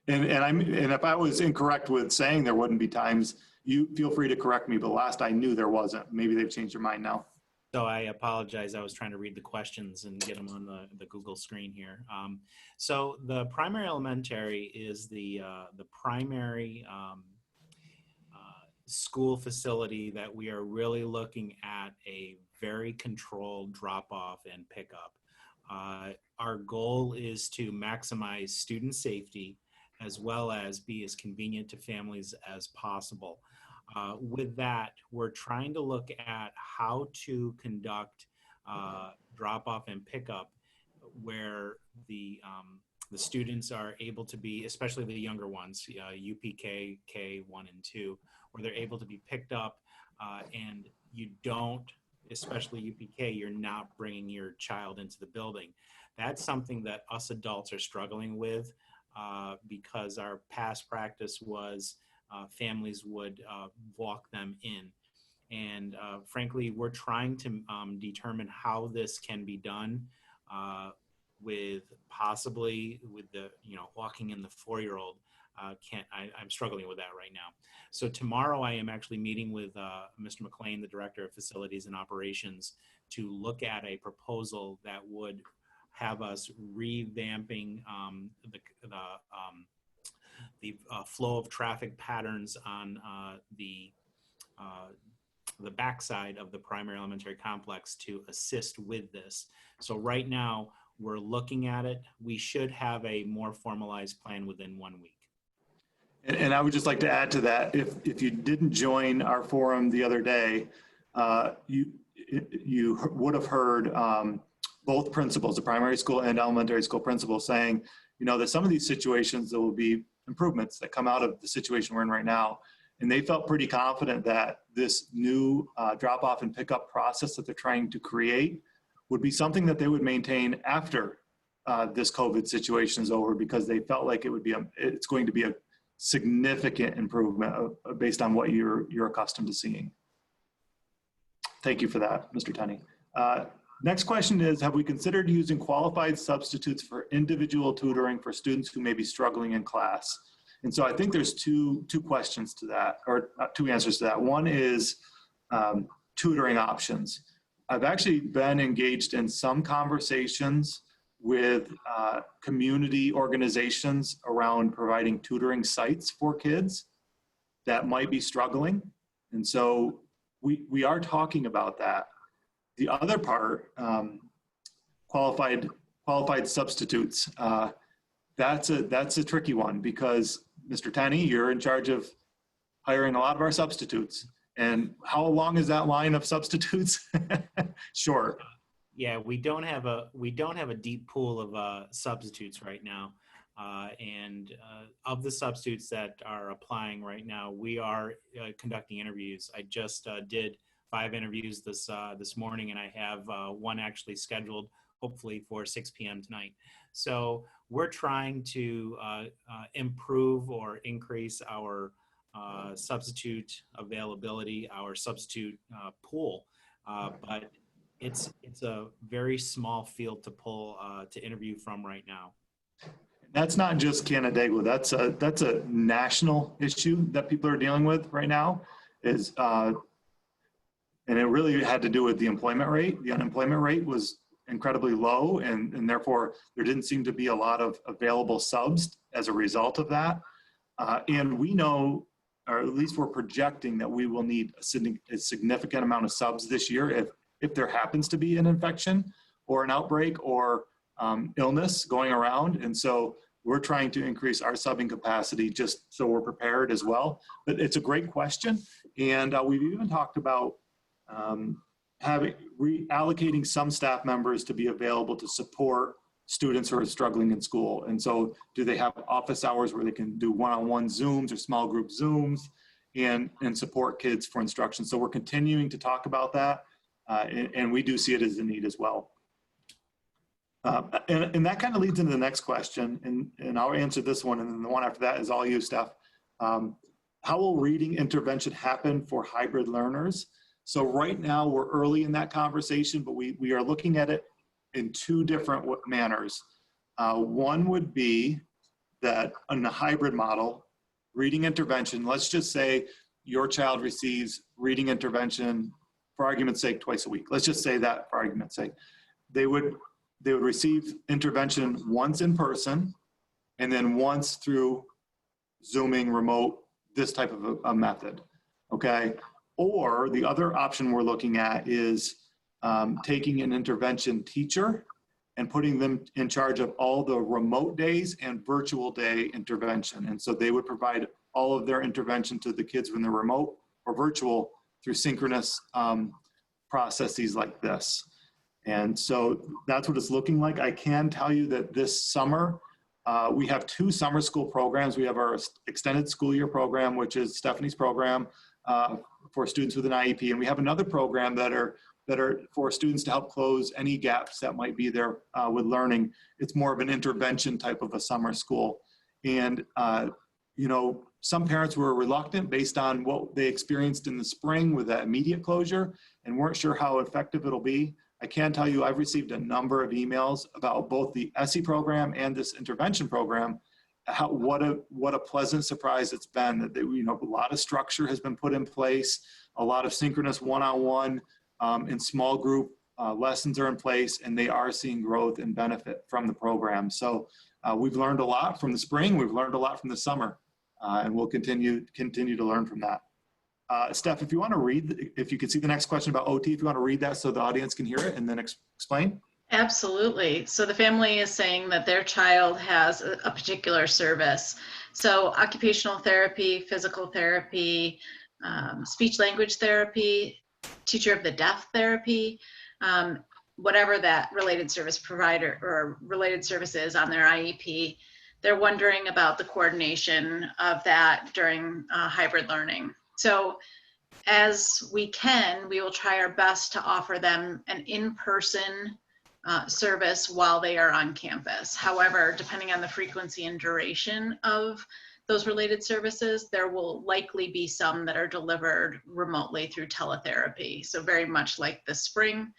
if I was incorrect with saying there wouldn't be times, you feel free to correct me, but last I knew there wasn't. Maybe they've changed their mind now. So I apologize. I was trying to read the questions and get them on the Google screen here. So the primary elementary is the primary school facility that we are really looking at a very controlled drop-off and pickup. Our goal is to maximize student safety as well as be as convenient to families as possible. With that, we're trying to look at how to conduct drop-off and pickup where the students are able to be, especially the younger ones, UPK, K1 and 2, where they're able to be picked up and you don't, especially UPK, you're not bringing your child into the building. That's something that us adults are struggling with because our past practice was families would walk them in. And frankly, we're trying to determine how this can be done with possibly with the, walking in the 4-year-old. I'm struggling with that right now. So tomorrow I am actually meeting with Mr. McLean, the Director of Facilities and Operations, to look at a proposal that would have us revamping the flow of traffic patterns on the the backside of the primary elementary complex to assist with this. So right now we're looking at it. We should have a more formalized plan within 1 week. And I would just like to add to that, if you didn't join our forum the other day, you would have heard both principals, the primary school and elementary school principals, saying, that some of these situations, there will be improvements that come out of the situation we're in right now. And they felt pretty confident that this new drop-off and pickup process that they're trying to create would be something that they would maintain after this COVID situation is over, because they felt like it's going to be a significant improvement based on what you're accustomed to seeing. Thank you for that, Mr. Tenney. Next question is, have we considered using qualified substitutes for individual tutoring for students who may be struggling in class? And so I think there's two questions to that, or two answers to that. One is tutoring options. I've actually been engaged in some conversations with community organizations around providing tutoring sites for kids that might be struggling. And so we are talking about that. The other part, qualified substitutes, that's a tricky one, because Mr. Tenney, you're in charge of hiring a lot of our substitutes. And how long is that line of substitutes? Short. Yeah, we don't have a deep pool of substitutes right now, and of the substitutes that are applying right now, we are conducting interviews. I just did 5 interviews this morning, and I have one actually scheduled, hopefully for 6 p.m. tonight. So we're trying to improve or increase our substitute availability, our substitute pool, but it's a very small field to pull to interview from right now. That's not just Canandaigua. That's a national issue that people are dealing with right now. And it really had to do with the employment rate. The unemployment rate was incredibly low, and therefore there didn't seem to be a lot of available subs as a result of that. And we know, or at least we're projecting, that we will need a significant amount of subs this year if there happens to be an infection or an outbreak or illness going around. And so we're trying to increase our subbing capacity just so we're prepared as well. But it's a great question. And we've even talked about reallocating some staff members to be available to support students who are struggling in school. And so do they have office hours where they can do one-on-one Zooms or small group Zooms and support kids for instruction? So we're continuing to talk about that, and we do see it as a need as well. And that kind of leads into the next question, and I'll answer this one, and then the one after that is all you, Steph. How will reading intervention happen for hybrid learners? So right now we're early in that conversation, but we are looking at it in 2 different manners. One would be that in the hybrid model, reading intervention, let's just say your child receives reading intervention, for argument's sake, twice a week. Let's just say that for argument's sake. They would receive intervention once in person and then once through Zooming, remote, this type of a method, okay? Or the other option we're looking at is taking an intervention teacher and putting them in charge of all the remote days and virtual day intervention. And so they would provide all of their intervention to the kids when they're remote or virtual through synchronous processes like this. And so that's what it's looking like. I can tell you that this summer, we have 2 summer school programs. We have our extended school year program, which is Stephanie's program for students with an IEP. And we have another program that are for students to help close any gaps that might be there with learning. It's more of an intervention type of a summer school. And, some parents were reluctant based on what they experienced in the spring with that immediate closure and weren't sure how effective it'll be. I can tell you I've received a number of emails about both the ESSE program and this intervention program. What a pleasant surprise it's been that a lot of structure has been put in place, a lot of synchronous one-on-one and small group lessons are in place, and they are seeing growth and benefit from the program. So we've learned a lot from the spring, we've learned a lot from the summer, and we'll continue to learn from that. Steph, if you want to read, if you could see the next question about OT, if you want to read that so the audience can hear it and then explain. Absolutely. So the family is saying that their child has a particular service. So occupational therapy, physical therapy, speech language therapy, teacher of the deaf therapy, whatever that related service provider or related service is on their IEP. They're wondering about the coordination of that during hybrid learning. So as we can, we will try our best to offer them an in-person service while they are on campus. However, depending on the frequency and duration of those related services, there will likely be some that are delivered remotely through teletherapy. So very much like the spring.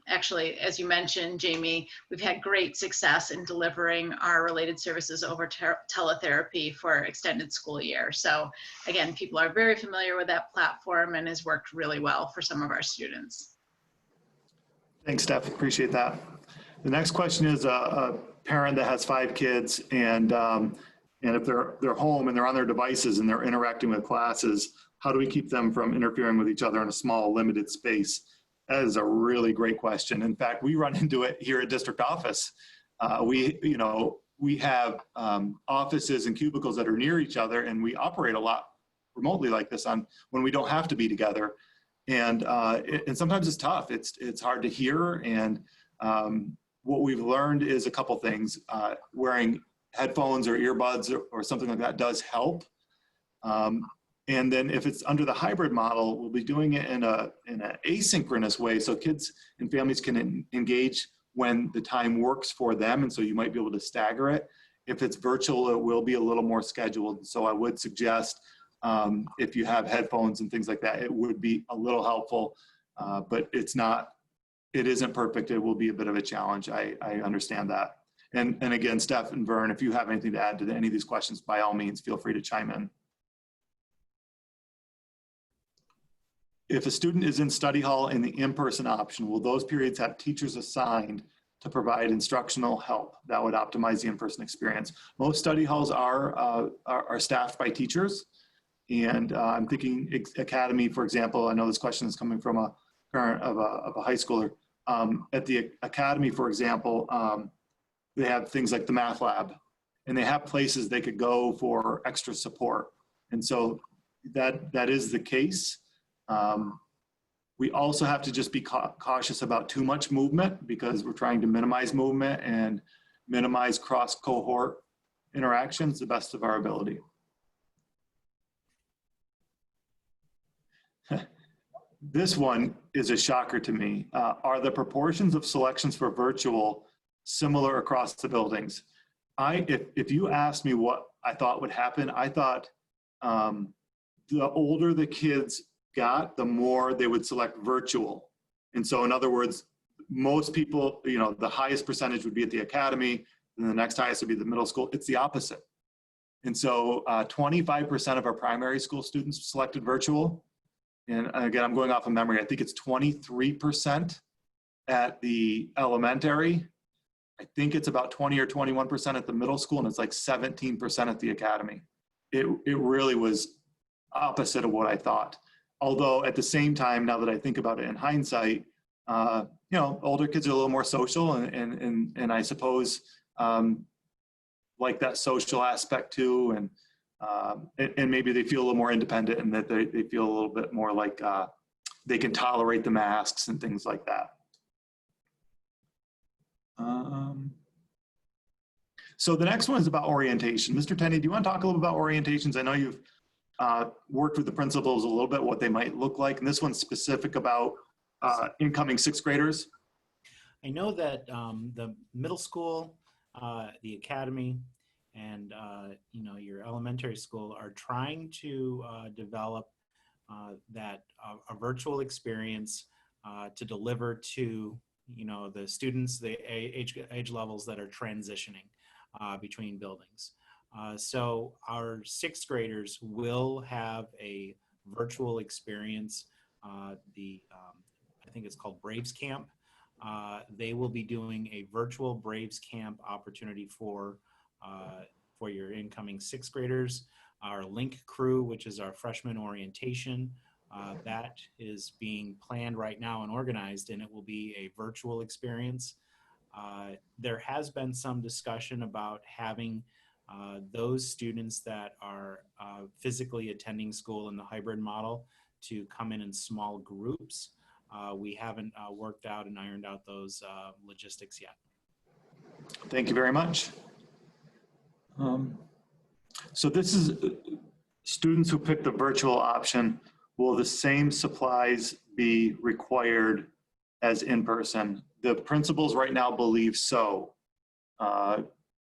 Actually, as you mentioned, Jamie, we've had great success in delivering our related services over teletherapy for extended school year. So again, people are very familiar with that platform and has worked really well for some of our students. Thanks, Steph. Appreciate that. The next question is a parent that has 5 kids, and if they're home and they're on their devices and they're interacting with classes, how do we keep them from interfering with each other in a small, limited space? That is a really great question. In fact, we run into it here at district office. We have offices and cubicles that are near each other, and we operate a lot remotely like this on when we don't have to be together. And sometimes it's tough. It's hard to hear. And what we've learned is a couple things. Wearing headphones or earbuds or something like that does help. And then if it's under the hybrid model, we'll be doing it in an asynchronous way, so kids and families can engage when the time works for them. And so you might be able to stagger it. If it's virtual, it will be a little more scheduled. So I would suggest if you have headphones and things like that, it would be a little helpful, but it isn't perfect. It will be a bit of a challenge. I understand that. And again, Steph and Vern, if you have anything to add to any of these questions, by all means, feel free to chime in. If a student is in study hall in the in-person option, will those periods have teachers assigned to provide instructional help that would optimize the in-person experience? Most study halls are staffed by teachers. And I'm thinking academy, for example. I know this question is coming from a parent of a high schooler. At the academy, for example, they have things like the math lab, and they have places they could go for extra support. And so that is the case. We also have to just be cautious about too much movement, because we're trying to minimize movement and minimize cross-cohort interactions to the best of our ability. This one is a shocker to me. Are the proportions of selections for virtual similar across the buildings? If you asked me what I thought would happen, I thought the older the kids got, the more they would select virtual. And so in other words, most people, the highest percentage would be at the academy, and the next highest would be the middle school. It's the opposite. And so 25% of our primary school students selected virtual. And again, I'm going off of memory. I think it's 23% at the elementary. I think it's about 20 or 21% at the middle school, and it's like 17% at the academy. It really was opposite of what I thought. Although at the same time, now that I think about it in hindsight, older kids are a little more social, and I suppose like that social aspect too, and maybe they feel a little more independent, and that they feel a little bit more like they can tolerate the masks and things like that. So the next one is about orientation. Mr. Tenney, do you want to talk a little about orientations? I know you've worked with the principals a little bit, what they might look like, and this one's specific about incoming 6th graders. I know that the middle school, the academy, and your elementary school are trying to develop a virtual experience to deliver to the students, the age levels that are transitioning between buildings. So our 6th graders will have a virtual experience. I think it's called Braves Camp. They will be doing a virtual Braves Camp opportunity for your incoming 6th graders. Our Link crew, which is our freshman orientation, that is being planned right now and organized, and it will be a virtual experience. There has been some discussion about having those students that are physically attending school in the hybrid model to come in small groups. We haven't worked out and ironed out those logistics yet. Thank you very much. So this is students who pick the virtual option. Will the same supplies be required as in person? The principals right now believe so.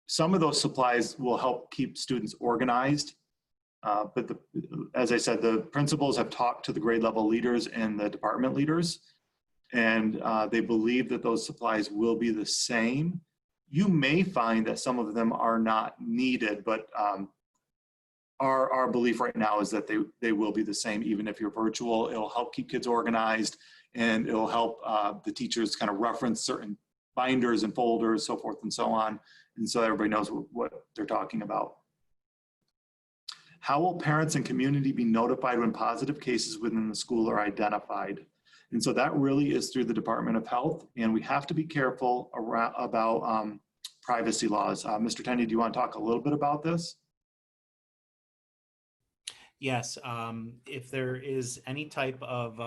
Some of those supplies will help keep students organized. But as I said, the principals have talked to the grade level leaders and the department leaders, and they believe that those supplies will be the same. You may find that some of them are not needed, but our belief right now is that they will be the same, even if you're virtual. It'll help keep kids organized, and it'll help the teachers kind of reference certain binders and folders, so forth and so on, and so everybody knows what they're talking about. How will parents and community be notified when positive cases within the school are identified? And so that really is through the Department of Health, and we have to be careful about privacy laws. Mr. Tenney, do you want to talk a little bit about this? Yes, if there is any type of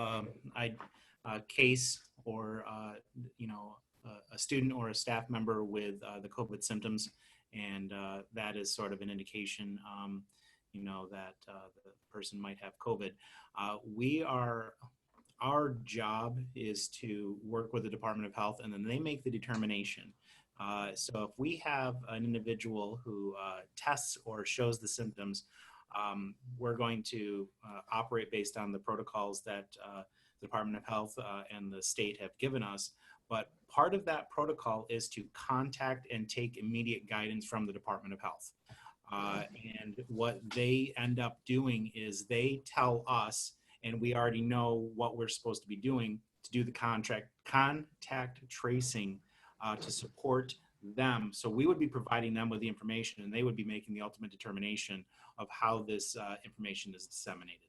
case or a student or a staff member with the COVID symptoms, and that is sort of an indication, that the person might have COVID. Our job is to work with the Department of Health, and then they make the determination. So if we have an individual who tests or shows the symptoms, we're going to operate based on the protocols that the Department of Health and the state have given us. But part of that protocol is to contact and take immediate guidance from the Department of Health. And what they end up doing is they tell us, and we already know what we're supposed to be doing to do the contact tracing to support them. So we would be providing them with the information, and they would be making the ultimate determination of how this information is disseminated.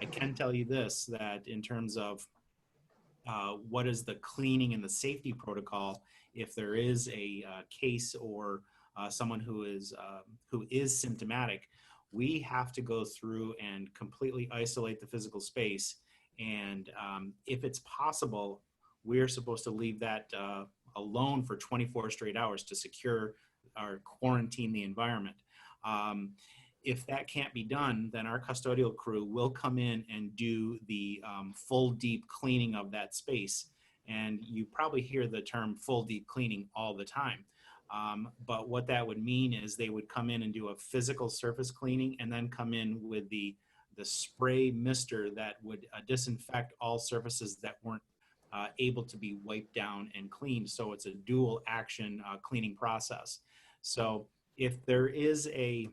I can tell you this, that in terms of what is the cleaning and the safety protocol, if there is a case or someone who is symptomatic, we have to go through and completely isolate the physical space. And if it's possible, we're supposed to leave that alone for 24 straight hours to secure or quarantine the environment. If that can't be done, then our custodial crew will come in and do the full deep cleaning of that space. And you probably hear the term full deep cleaning all the time. But what that would mean is they would come in and do a physical surface cleaning, and then come in with the spray mister that would disinfect all surfaces that weren't able to be wiped down and cleaned. So it's a dual action cleaning process. So if there is a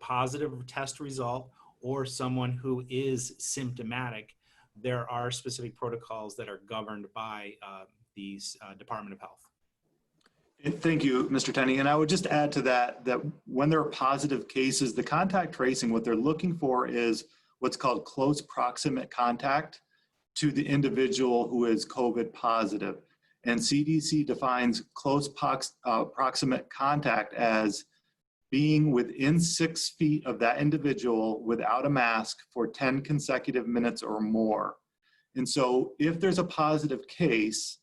positive test result or someone who is symptomatic, there are specific protocols that are governed by the Department of Health. Thank you, Mr. Tenney. And I would just add to that, that when there are positive cases, the contact tracing, what they're looking for is what's called close proximate contact to the individual who is COVID positive. And CDC defines close proximate contact as being within 6 feet of that individual without a mask for 10 consecutive minutes or more. And so if there's a positive case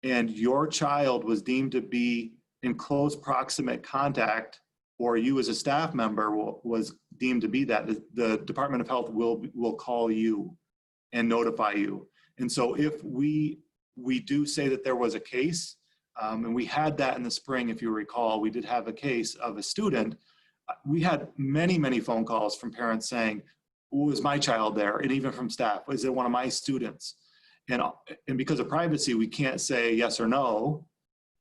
and your child was deemed to be in close proximate contact, or you as a staff member was deemed to be that, the Department of Health will call you and notify you. And so if we do say that there was a case, and we had that in the spring, if you recall, we did have a case of a student. We had many, many phone calls from parents saying, was my child there? And even from staff, was it one of my students? And because of privacy, we can't say yes or no.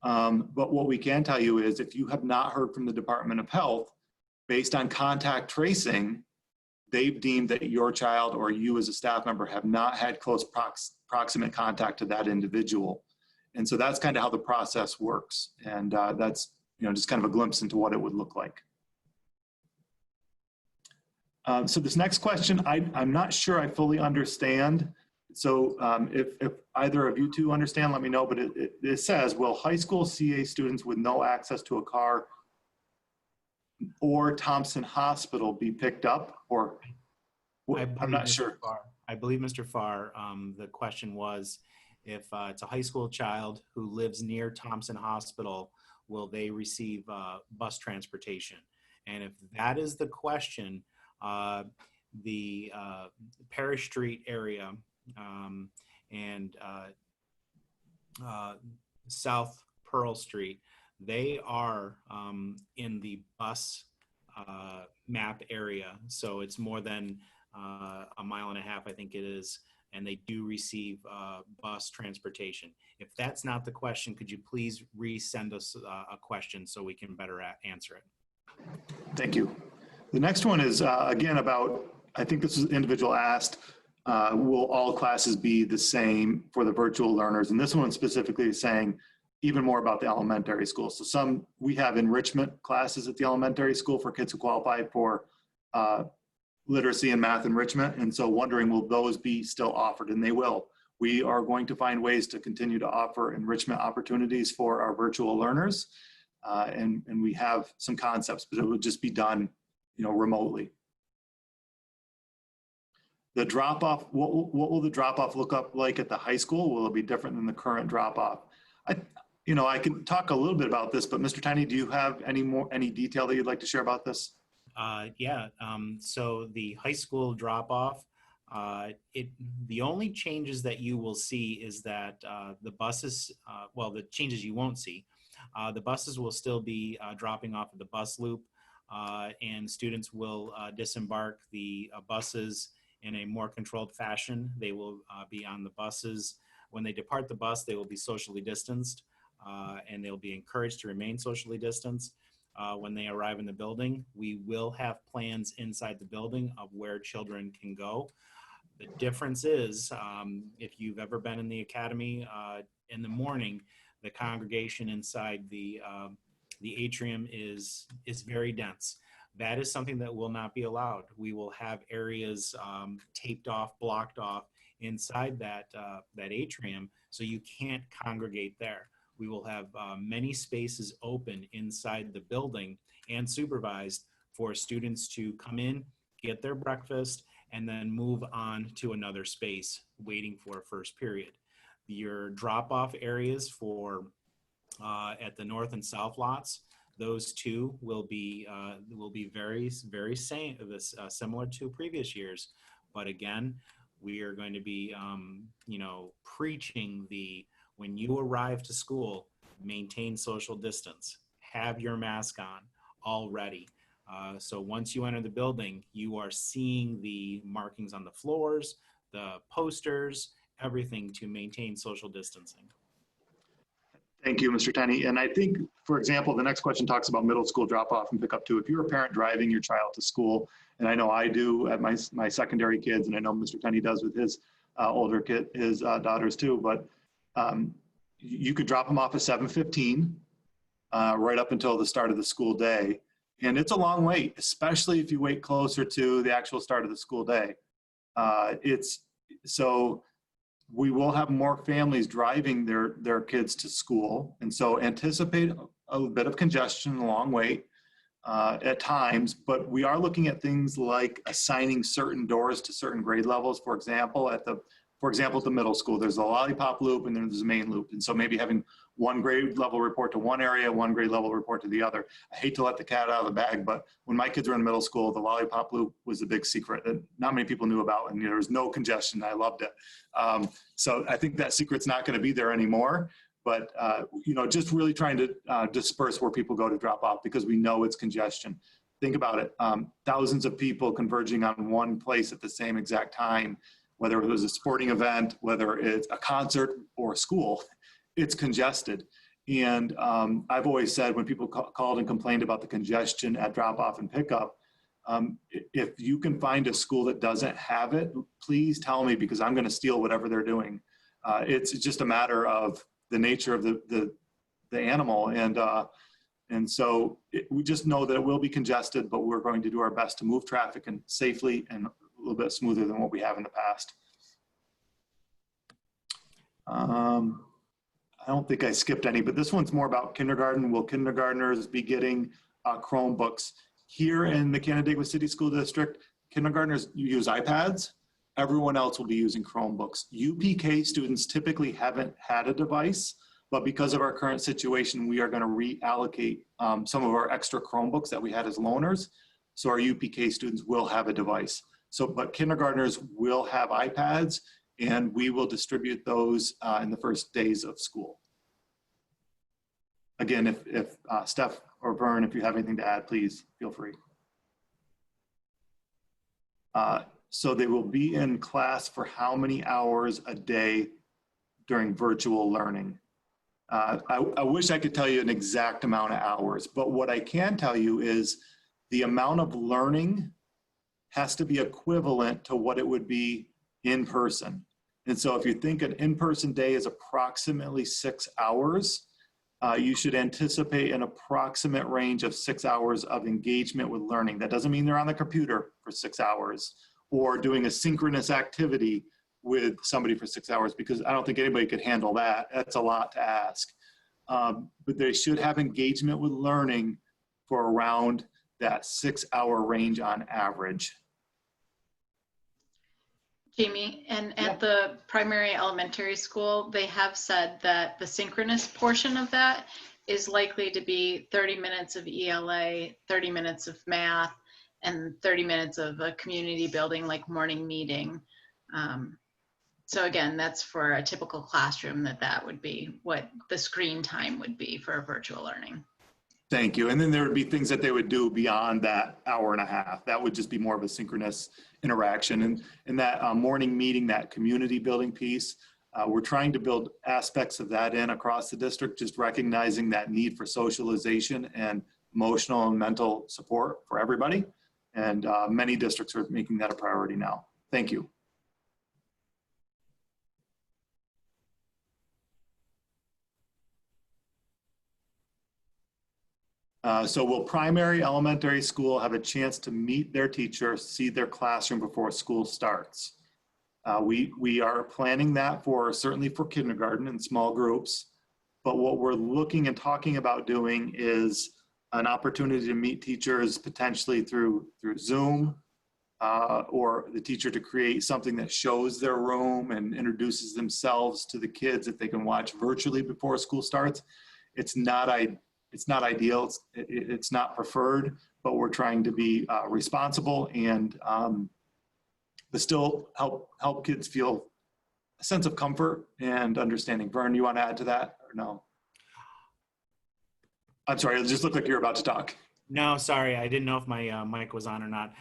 But what we can tell you is if you have not heard from the Department of Health, based on contact tracing, they've deemed that your child or you as a staff member have not had close proximate contact to that individual. And so that's kind of how the process works. And that's just kind of a glimpse into what it would look like. So this next question, I'm not sure I fully understand. So if either of you two understand, let me know, but it says, will high school CA students with no access to a car or Thompson Hospital be picked up, or I'm not sure. I believe Mr. Farr, the question was, if it's a high school child who lives near Thompson Hospital, will they receive bus transportation? And if that is the question, the Parish Street area and South Pearl Street, they are in the bus map area. So it's more than a mile and a half, I think it is, and they do receive bus transportation. If that's not the question, could you please resend us a question so we can better answer it? Thank you. The next one is, again, about, I think this is individual asked, will all classes be the same for the virtual learners? And this one specifically is saying even more about the elementary school. So we have enrichment classes at the elementary school for kids who qualify for literacy and math enrichment. And so wondering, will those be still offered? And they will. We are going to find ways to continue to offer enrichment opportunities for our virtual learners. And we have some concepts, but it will just be done, remotely. The drop-off, what will the drop-off look up like at the high school? Will it be different than the current drop-off? I can talk a little bit about this, but Mr. Tiny, do you have any detail that you'd like to share about this? Yeah, so the high school drop-off, the only changes that you will see is that the buses, the changes you won't see, the buses will still be dropping off at the bus loop, and students will disembark the buses in a more controlled fashion. They will be on the buses. When they depart the bus, they will be socially distanced, and they'll be encouraged to remain socially distanced. When they arrive in the building, we will have plans inside the building of where children can go. The difference is, if you've ever been in the academy in the morning, the congregation inside the atrium is very dense. That is something that will not be allowed. We will have areas taped off, blocked off inside that atrium, so you can't congregate there. We will have many spaces open inside the building and supervised for students to come in, get their breakfast, and then move on to another space waiting for a first period. Your drop-off areas for at the north and south lots, those two will be very similar to previous years. But again, we are going to be preaching when you arrive to school, maintain social distance, have your mask on already. So once you enter the building, you are seeing the markings on the floors, the posters, everything to maintain social distancing. Thank you, Mr. Tenney. And I think, for example, the next question talks about middle school drop-off and pick-up too. If you're a parent driving your child to school, and I know I do at my secondary kids, and I know Mr. Tenney does with his older kid, his daughters too, but you could drop them off at 7:15 right up until the start of the school day. And it's a long wait, especially if you wait closer to the actual start of the school day. So we will have more families driving their kids to school. And so anticipate a bit of congestion, a long wait at times, but we are looking at things like assigning certain doors to certain grade levels. For example, at the middle school, there's a lollipop loop and then there's a main loop. And so maybe having one grade level report to one area, one grade level report to the other. I hate to let the cat out of the bag, but when my kids were in middle school, the lollipop loop was a big secret that not many people knew about, and there was no congestion. I loved it. So I think that secret's not going to be there anymore, but just really trying to disperse where people go to drop off, because we know it's congestion. Think about it. Thousands of people converging on one place at the same exact time, whether it was a sporting event, whether it's a concert or a school, it's congested. And I've always said, when people called and complained about the congestion at drop-off and pickup, if you can find a school that doesn't have it, please tell me, because I'm going to steal whatever they're doing. It's just a matter of the nature of the animal, and And so we just know that it will be congested, but we're going to do our best to move traffic and safely and a little bit smoother than what we have in the past. I don't think I skipped any, but this one's more about kindergarten. Will kindergartners be getting Chromebooks? Here in the Canandaigua City School District, kindergartners use iPads. Everyone else will be using Chromebooks. UPK students typically haven't had a device, but because of our current situation, we are going to reallocate some of our extra Chromebooks that we had as loaners. So our UPK students will have a device. So, but kindergartners will have iPads, and we will distribute those in the first days of school. Again, if Steph or Vern, if you have anything to add, please feel free. So they will be in class for how many hours a day during virtual learning? I wish I could tell you an exact amount of hours, but what I can tell you is the amount of learning has to be equivalent to what it would be in person. And so if you think an in-person day is approximately 6 hours, you should anticipate an approximate range of 6 hours of engagement with learning. That doesn't mean they're on the computer for 6 hours or doing a synchronous activity with somebody for 6 hours, because I don't think anybody could handle that. That's a lot to ask. But they should have engagement with learning for around that 6 hour range on average. Jamie, and at the primary elementary school, they have said that the synchronous portion of that is likely to be 30 minutes of ELA, 30 minutes of math, and 30 minutes of a community building like morning meeting. So again, that's for a typical classroom, that would be what the screen time would be for virtual learning. Thank you. And then there would be things that they would do beyond that hour and a half. That would just be more of a synchronous interaction. And in that morning meeting, that community building piece, we're trying to build aspects of that in across the district, just recognizing that need for socialization and emotional and mental support for everybody. And many districts are making that a priority now. Thank you. So will primary elementary school have a chance to meet their teacher, see their classroom before school starts? We are planning that certainly for kindergarten in small groups, but what we're looking and talking about doing is an opportunity to meet teachers potentially through Zoom, or the teacher to create something that shows their room and introduces themselves to the kids that they can watch virtually before school starts. It's not ideal, it's not preferred, but we're trying to be responsible and but still help kids feel a sense of comfort and understanding. Vern, you want to add to that or no? I'm sorry, it just looked like you're about to talk. No, sorry, I didn't know if my mic was on or not.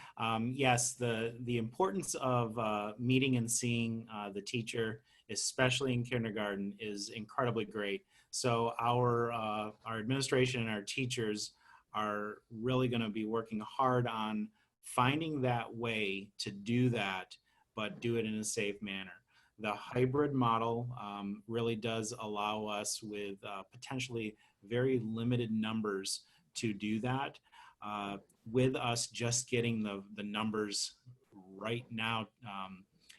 Yes, the importance of meeting and seeing the teacher, especially in kindergarten, is incredibly great. So our administration and our teachers are really going to be working hard on finding that way to do that, but do it in a safe manner. The hybrid model really does allow us with potentially very limited numbers to do that. With us just getting the numbers right now,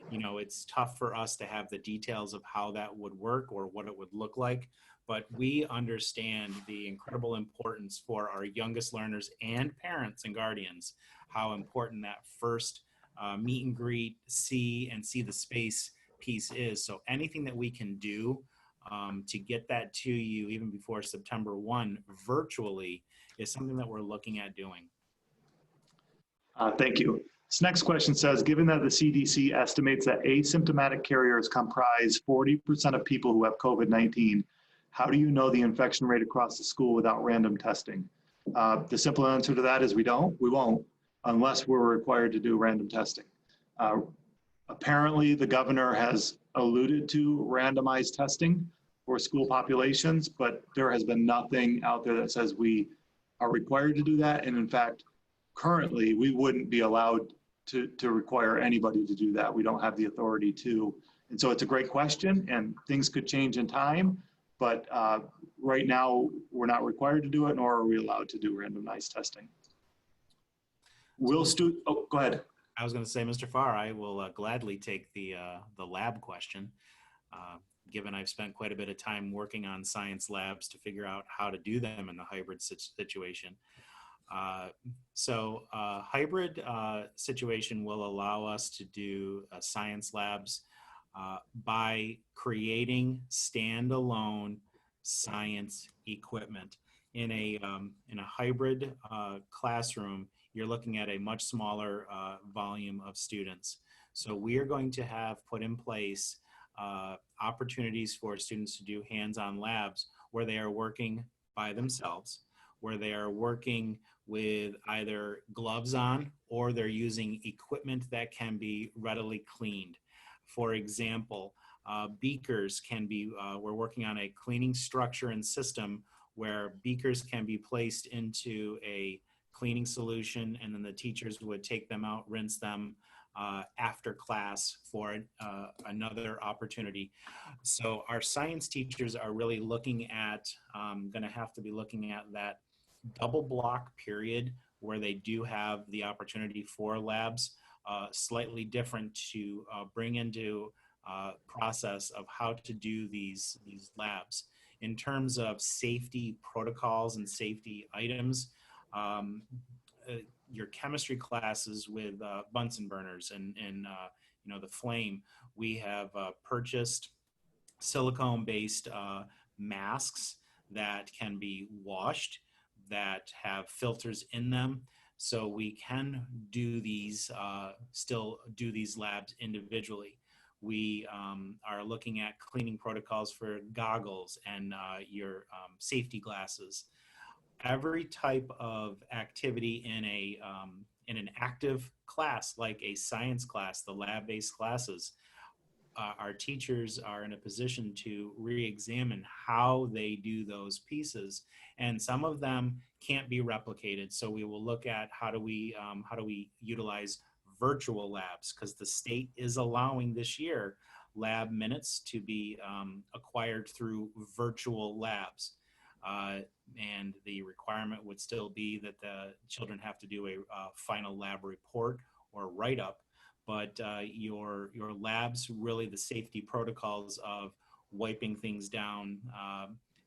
you know, it's tough for us to have the details of how that would work or what it would look like. But we understand the incredible importance for our youngest learners and parents and guardians, how important that first meet and greet, see the space piece is. So anything that we can do to get that to you even before September 1 virtually is something that we're looking at doing. Thank you. This next question says, given that the CDC estimates that asymptomatic carriers comprise 40% of people who have COVID-19, how do you know the infection rate across the school without random testing? The simple answer to that is we won't, unless we're required to do random testing. Apparently, the governor has alluded to randomized testing for school populations, but there has been nothing out there that says we are required to do that. And in fact, currently, we wouldn't be allowed to require anybody to do that. We don't have the authority to. And so it's a great question, and things could change in time, but right now we're not required to do it, nor are we allowed to do randomized testing. Oh, go ahead. I was going to say, Mr. Farr, I will gladly take the lab question, given I've spent quite a bit of time working on science labs to figure out how to do them in the hybrid situation. So hybrid situation will allow us to do science labs by creating standalone science equipment. In a hybrid classroom, you're looking at a much smaller volume of students. So we are going to have put in place opportunities for students to do hands-on labs where they are working by themselves, where they are working with either gloves on or they're using equipment that can be readily cleaned. For example, beakers can be, we're working on a cleaning structure and system where beakers can be placed into a cleaning solution, and then the teachers would take them out, rinse them after class for another opportunity. So our science teachers are really looking at, going to have to be looking at that double block period where they do have the opportunity for labs, slightly different to bring into process of how to do these labs. In terms of safety protocols and safety items, your chemistry classes with Bunsen burners and you know, the flame, we have purchased silicone-based masks that can be washed, that have filters in them, so we can do these, still do these labs individually. We are looking at cleaning protocols for goggles and your safety glasses. Every type of activity in an active class, like a science class, the lab-based classes, our teachers are in a position to re-examine how they do those pieces, and some of them can't be replicated. So we will look at how do we utilize virtual labs, because the state is allowing this year lab minutes to be acquired through virtual labs. And the requirement would still be that the children have to do a final lab report or write-up, but your labs, really the safety protocols of wiping things down,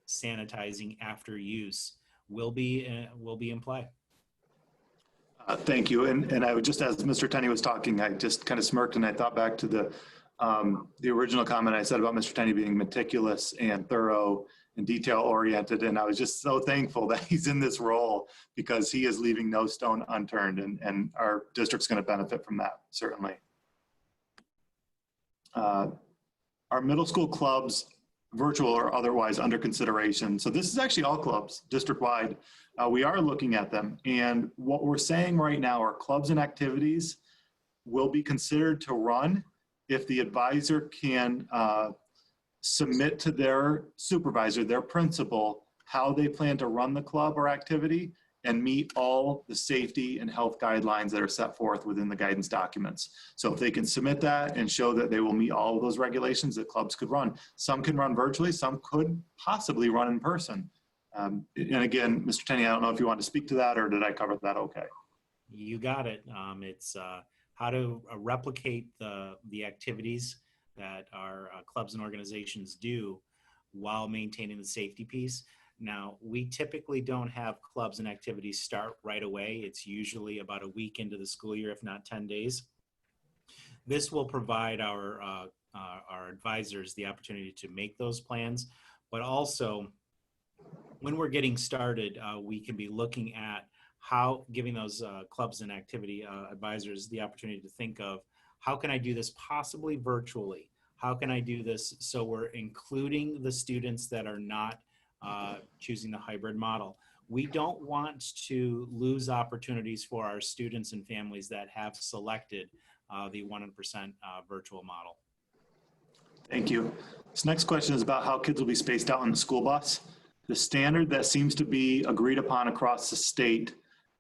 sanitizing after use will be in play. Thank you. And I would just, as Mr. Tenney was talking, I just kind of smirked and I thought back to the original comment I said about Mr. Tenney being meticulous and thorough and detail oriented. And I was just so thankful that he's in this role, because he is leaving no stone unturned, and our district's going to benefit from that, certainly. Our middle school clubs, virtual or otherwise, under consideration. So this is actually all clubs district-wide. We are looking at them, and what we're saying right now are clubs and activities will be considered to run if the advisor can submit to their supervisor, their principal, how they plan to run the club or activity and meet all the safety and health guidelines that are set forth within the guidance documents. So if they can submit that and show that they will meet all of those regulations, that clubs could run. Some can run virtually, some could possibly run in person. And again, Mr. Tenney, I don't know if you want to speak to that, or did I cover that okay? You got it. It's how to replicate the activities that our clubs and organizations do while maintaining the safety piece. Now, we typically don't have clubs and activities start right away. It's usually about a week into the school year, if not 10 days. This will provide our advisors the opportunity to make those plans, but also when we're getting started, we can be looking at how giving those clubs and activity advisors the opportunity to think of, how can I do this possibly virtually? How can I do this so we're including the students that are not choosing the hybrid model? We don't want to lose opportunities for our students and families that have selected the 100% virtual model. Thank you. This next question is about how kids will be spaced out on the school bus. The standard that seems to be agreed upon across the state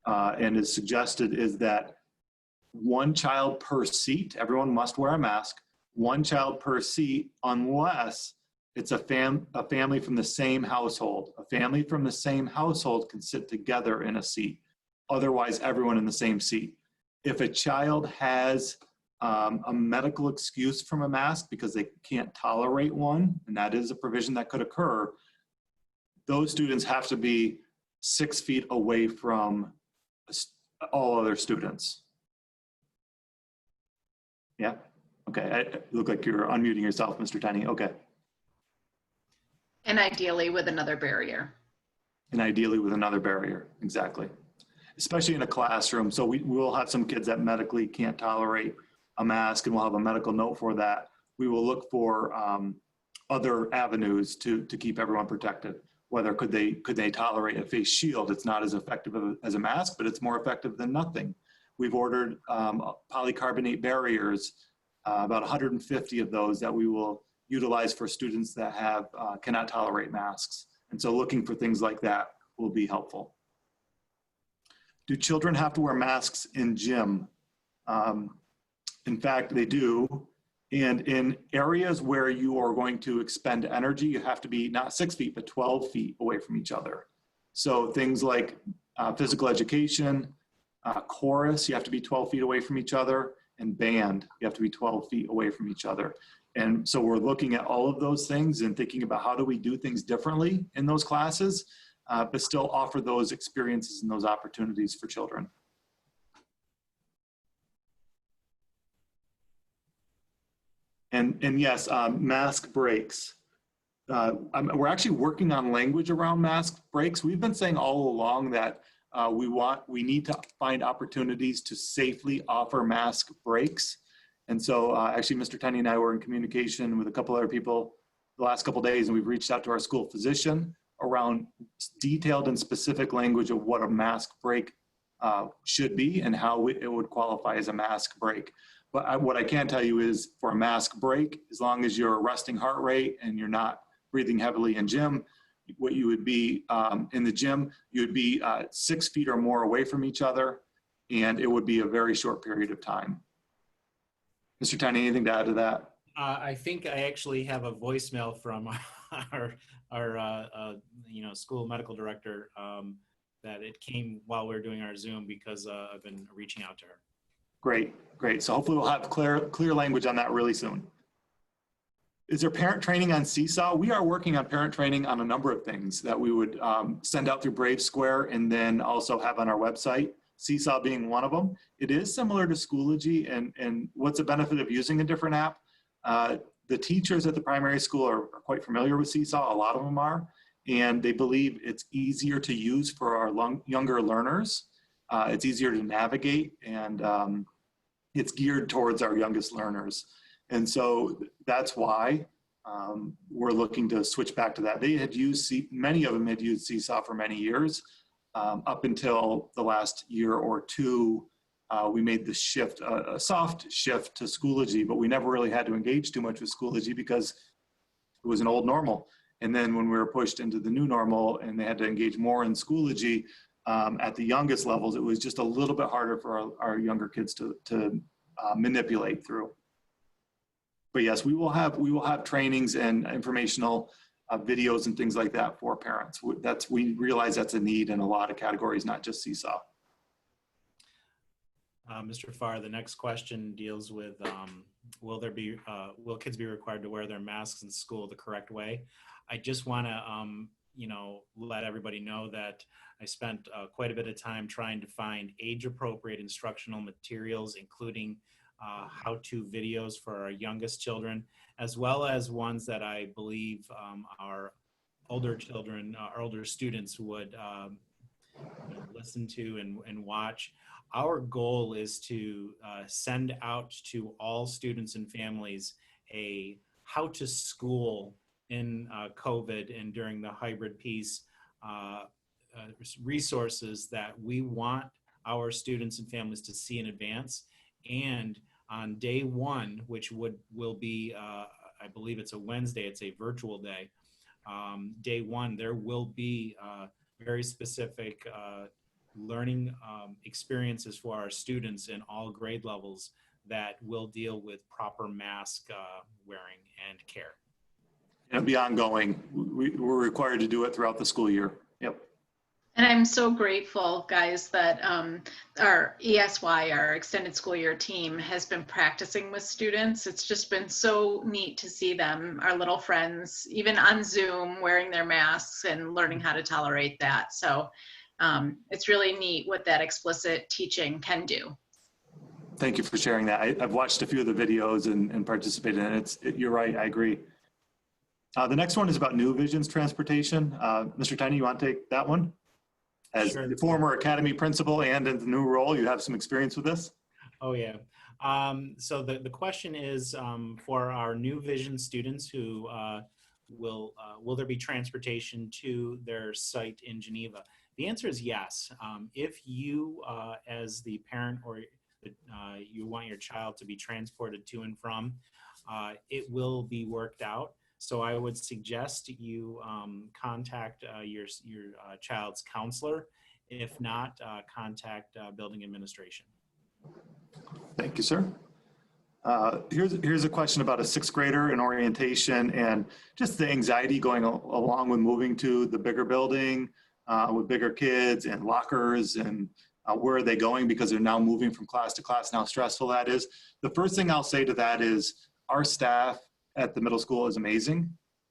and is suggested is that one child per seat, everyone must wear a mask, one child per seat, unless It's a family from the same household. A family from the same household can sit together in a seat. Otherwise, everyone in the same seat. If a child has a medical excuse from a mask because they can't tolerate one, and that is a provision that could occur, those students have to be 6 feet away from all other students. Yeah? Okay, you look like you're unmuting yourself, Mr. Tenney. Okay. And ideally with another barrier. And ideally with another barrier, exactly. Especially in a classroom. So we will have some kids that medically can't tolerate a mask, and we'll have a medical note for that. We will look for other avenues to keep everyone protected. Whether could they tolerate a face shield? It's not as effective as a mask, but it's more effective than nothing. We've ordered polycarbonate barriers, about 150 of those that we will utilize for students that have cannot tolerate masks. And so looking for things like that will be helpful. Do children have to wear masks in gym? In fact, they do. And in areas where you are going to expend energy, you have to be not 6 feet, but 12 feet away from each other. So things like physical education, chorus, you have to be 12 feet away from each other, and band, you have to be 12 feet away from each other. And so we're looking at all of those things and thinking about how do we do things differently in those classes, but still offer those experiences and those opportunities for children. And yes, mask breaks. We're actually working on language around mask breaks. We've been saying all along that we need to find opportunities to safely offer mask breaks. And so actually Mr. Tenney and I were in communication with a couple other people the last couple of days, and we've reached out to our school physician around detailed and specific language of what a mask break should be and how it would qualify as a mask break. But what I can tell you is for a mask break, as long as you're resting heart rate and you're not breathing heavily in gym, what you would be in the gym, you would be 6 feet or more away from each other, and it would be a very short period of time. Mr. Tenney, anything to add to that? I think I actually have a voicemail from our school medical director that it came while we were doing our Zoom because I've been reaching out to her. Great, great. So hopefully we'll have clear language on that really soon. Is there parent training on Seesaw? We are working on parent training on a number of things that we would send out through Brave Square and then also have on our website, Seesaw being one of them. It is similar to Schoology, and what's the benefit of using a different app? The teachers at the primary school are quite familiar with Seesaw, a lot of them are, and they believe it's easier to use for our younger learners. It's easier to navigate, and it's geared towards our youngest learners. And so that's why we're looking to switch back to that. They had used, many of them had used Seesaw for many years. Up until the last year or two, we made the shift, a soft shift to Schoology, but we never really had to engage too much with Schoology because it was an old normal. And then when we were pushed into the new normal and they had to engage more in Schoology, at the youngest levels, it was just a little bit harder for our younger kids to manipulate through. But yes, we will have trainings and informational videos and things like that for parents. We realize that's a need in a lot of categories, not just Seesaw. Mr. Farr, the next question deals with will kids be required to wear their masks in school the correct way? I just want to let everybody know that I spent quite a bit of time trying to find age-appropriate instructional materials, including how-to videos for our youngest children, as well as ones that I believe our older children, our older students would listen to and watch. Our goal is to send out to all students and families a how to school in COVID and during the hybrid piece resources that we want our students and families to see in advance. And on day one, which will be, I believe it's a Wednesday, it's a virtual day. Day one, there will be very specific learning experiences for our students in all grade levels that will deal with proper mask wearing and care. it'll be ongoing. We're required to do it throughout the school year. Yep. And I'm so grateful, guys, that our ESY, our extended school year team, has been practicing with students. It's just been so neat to see them, our little friends, even on Zoom, wearing their masks and learning how to tolerate that. So it's really neat what that explicit teaching can do. Thank you for sharing that. I've watched a few of the videos and participated in it. You're right, I agree. The next one is about New Vision's transportation. Mr. Tiny, you want to take that one? As Sure. the former academy principal and in the new role, you have some experience with this? Oh, yeah. So the question is for our New Vision students who will there be transportation to their site in Geneva? The answer is yes. If you, as the parent or you want your child to be transported to and from, it will be worked out. So I would suggest you contact your child's counselor. If not, contact building administration. Thank you, sir. Here's a question about a sixth grader in orientation and just the anxiety going along with moving to the bigger building with bigger kids and lockers and where are they going because they're now moving from class to class and how stressful that is. The first thing I'll say to that is our staff at the middle school is amazing.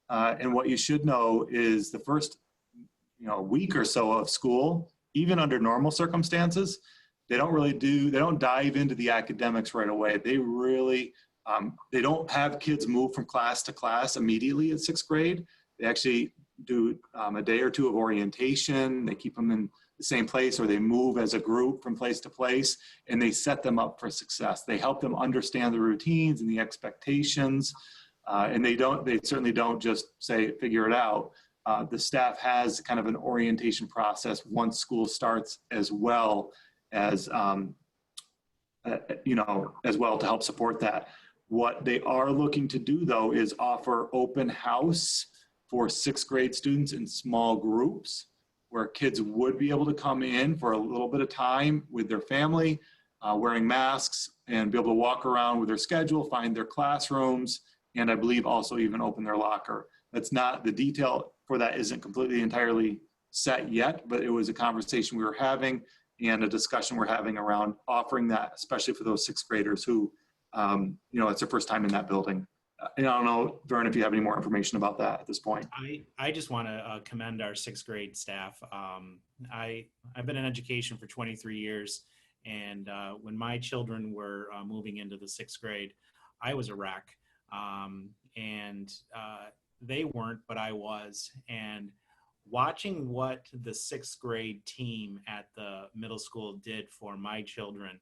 And what you should know is the first week or so of school, even under normal circumstances, they don't dive into the academics right away. They really, they don't have kids move from class to class immediately in sixth grade. They actually do a day or two of orientation. They keep them in the same place or they move as a group from place to place and they set them up for success. They help them understand the routines and the expectations. And they certainly don't just say, figure it out. The staff has kind of an orientation process once school starts as well as, as well to help support that. What they are looking to do though is offer open house for sixth grade students in small groups where kids would be able to come in for a little bit of time with their family, wearing masks and be able to walk around with their schedule, find their classrooms, and I believe also even open their locker. That's not, the detail for that isn't completely entirely set yet, but it was a conversation we were having and a discussion we're having around offering that, especially for those sixth graders who, it's their first time in that building. And I don't know, Vern, if you have any more information about that at this point. I just want to commend our sixth grade staff. I've been in education for 23 years, and when my children were moving into the sixth grade, I was a wreck. They weren't, but I was. And watching what the sixth grade team at the middle school did for my children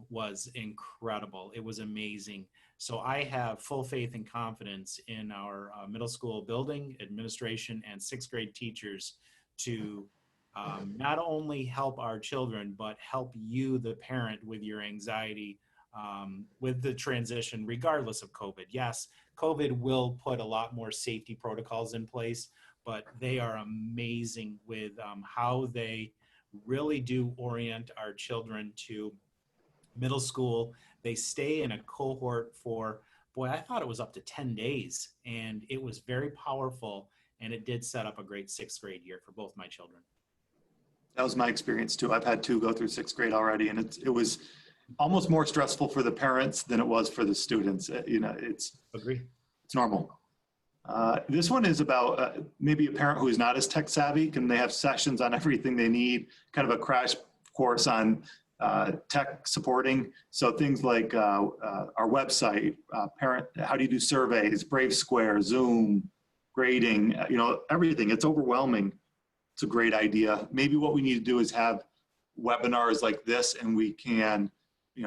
was incredible. It was amazing. So I have full faith and confidence in our middle school building, administration, and sixth grade teachers to not only help our children, but help you, the parent, with your anxiety with the transition, regardless of COVID. Yes, COVID will put a lot more safety protocols in place, but they are amazing with how they really do orient our children to middle school. They stay in a cohort for, I thought it was up to 10 days, and it was very powerful, and it did set up a great sixth grade year for both my children. That was my experience too. I've had two go through sixth grade already, and it was almost more stressful for the parents than it was for the students. Agree. It's normal. This one is about maybe a parent who is not as tech savvy. Can they have sessions on everything they need, kind of a crash course on tech supporting? So things like our website, how do you do surveys, Brave Square, Zoom, grading, everything. It's overwhelming. It's a great idea. Maybe what we need to do is have webinars like this, and we can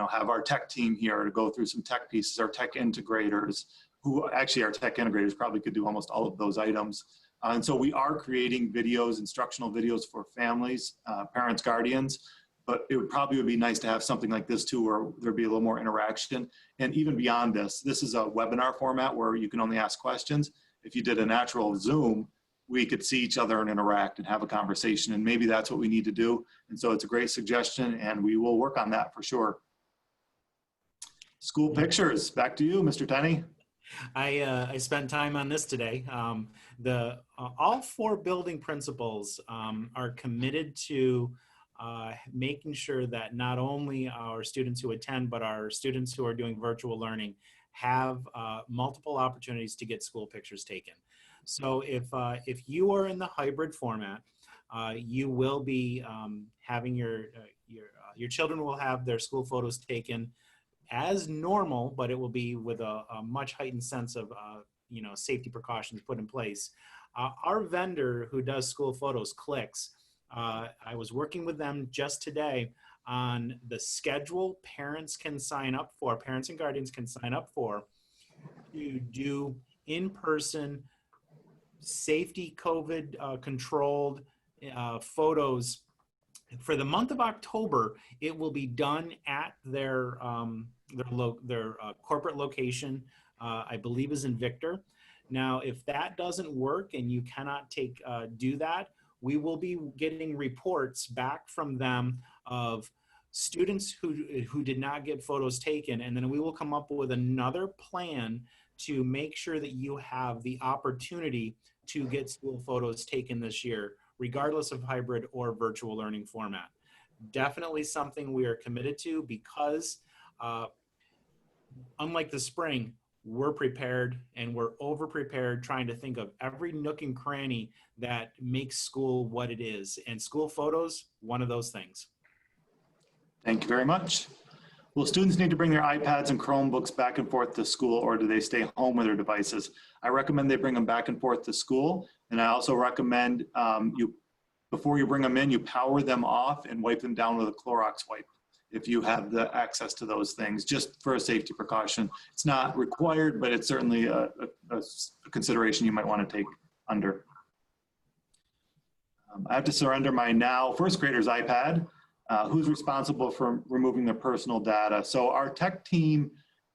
have our tech team here to go through some tech pieces, our tech integrators, our tech integrators probably could do almost all of those items. And so we are creating videos, instructional videos for families, parents, guardians, but it would probably be nice to have something like this too, where there'd be a little more interaction. And even beyond this is a webinar format where you can only ask questions. If you did a natural Zoom, we could see each other and interact and have a conversation. And maybe that's what we need to do. And so it's a great suggestion, and we will work on that for sure. School pictures, back to you, Mr. Tenney. I spent time on this today. All four building principals are committed to making sure that not only our students who attend, but our students who are doing virtual learning have multiple opportunities to get school pictures taken. So if you are in the hybrid format, you will be having your children will have their school photos taken as normal, but it will be with a much heightened sense of safety precautions put in place. Our vendor who does school photos, Clicks, I was working with them just today on the schedule parents and guardians can sign up for to do in-person safety COVID controlled photos. For the month of October, it will be done at their corporate location, I believe is in Victor. Now, if that doesn't work and you cannot do that, we will be getting reports back from them of students who did not get photos taken, and then we will come up with another plan to make sure that you have the opportunity to get school photos taken this year, regardless of hybrid or virtual learning format. Definitely something we are committed to because unlike the spring, we're prepared and we're over prepared trying to think of every nook and cranny that makes school what it is. And school photos, one of those things. Thank you very much. Will students need to bring their iPads and Chromebooks back and forth to school, or do they stay home with their devices? I recommend they bring them back and forth to school. And I also recommend before you bring them in, you power them off and wipe them down with a Clorox wipe if you have the access to those things, just for a safety precaution. It's not required, but it's certainly a consideration you might want to take under. I have to surrender my now first grader's iPad. Who's responsible for removing their personal data? So our tech team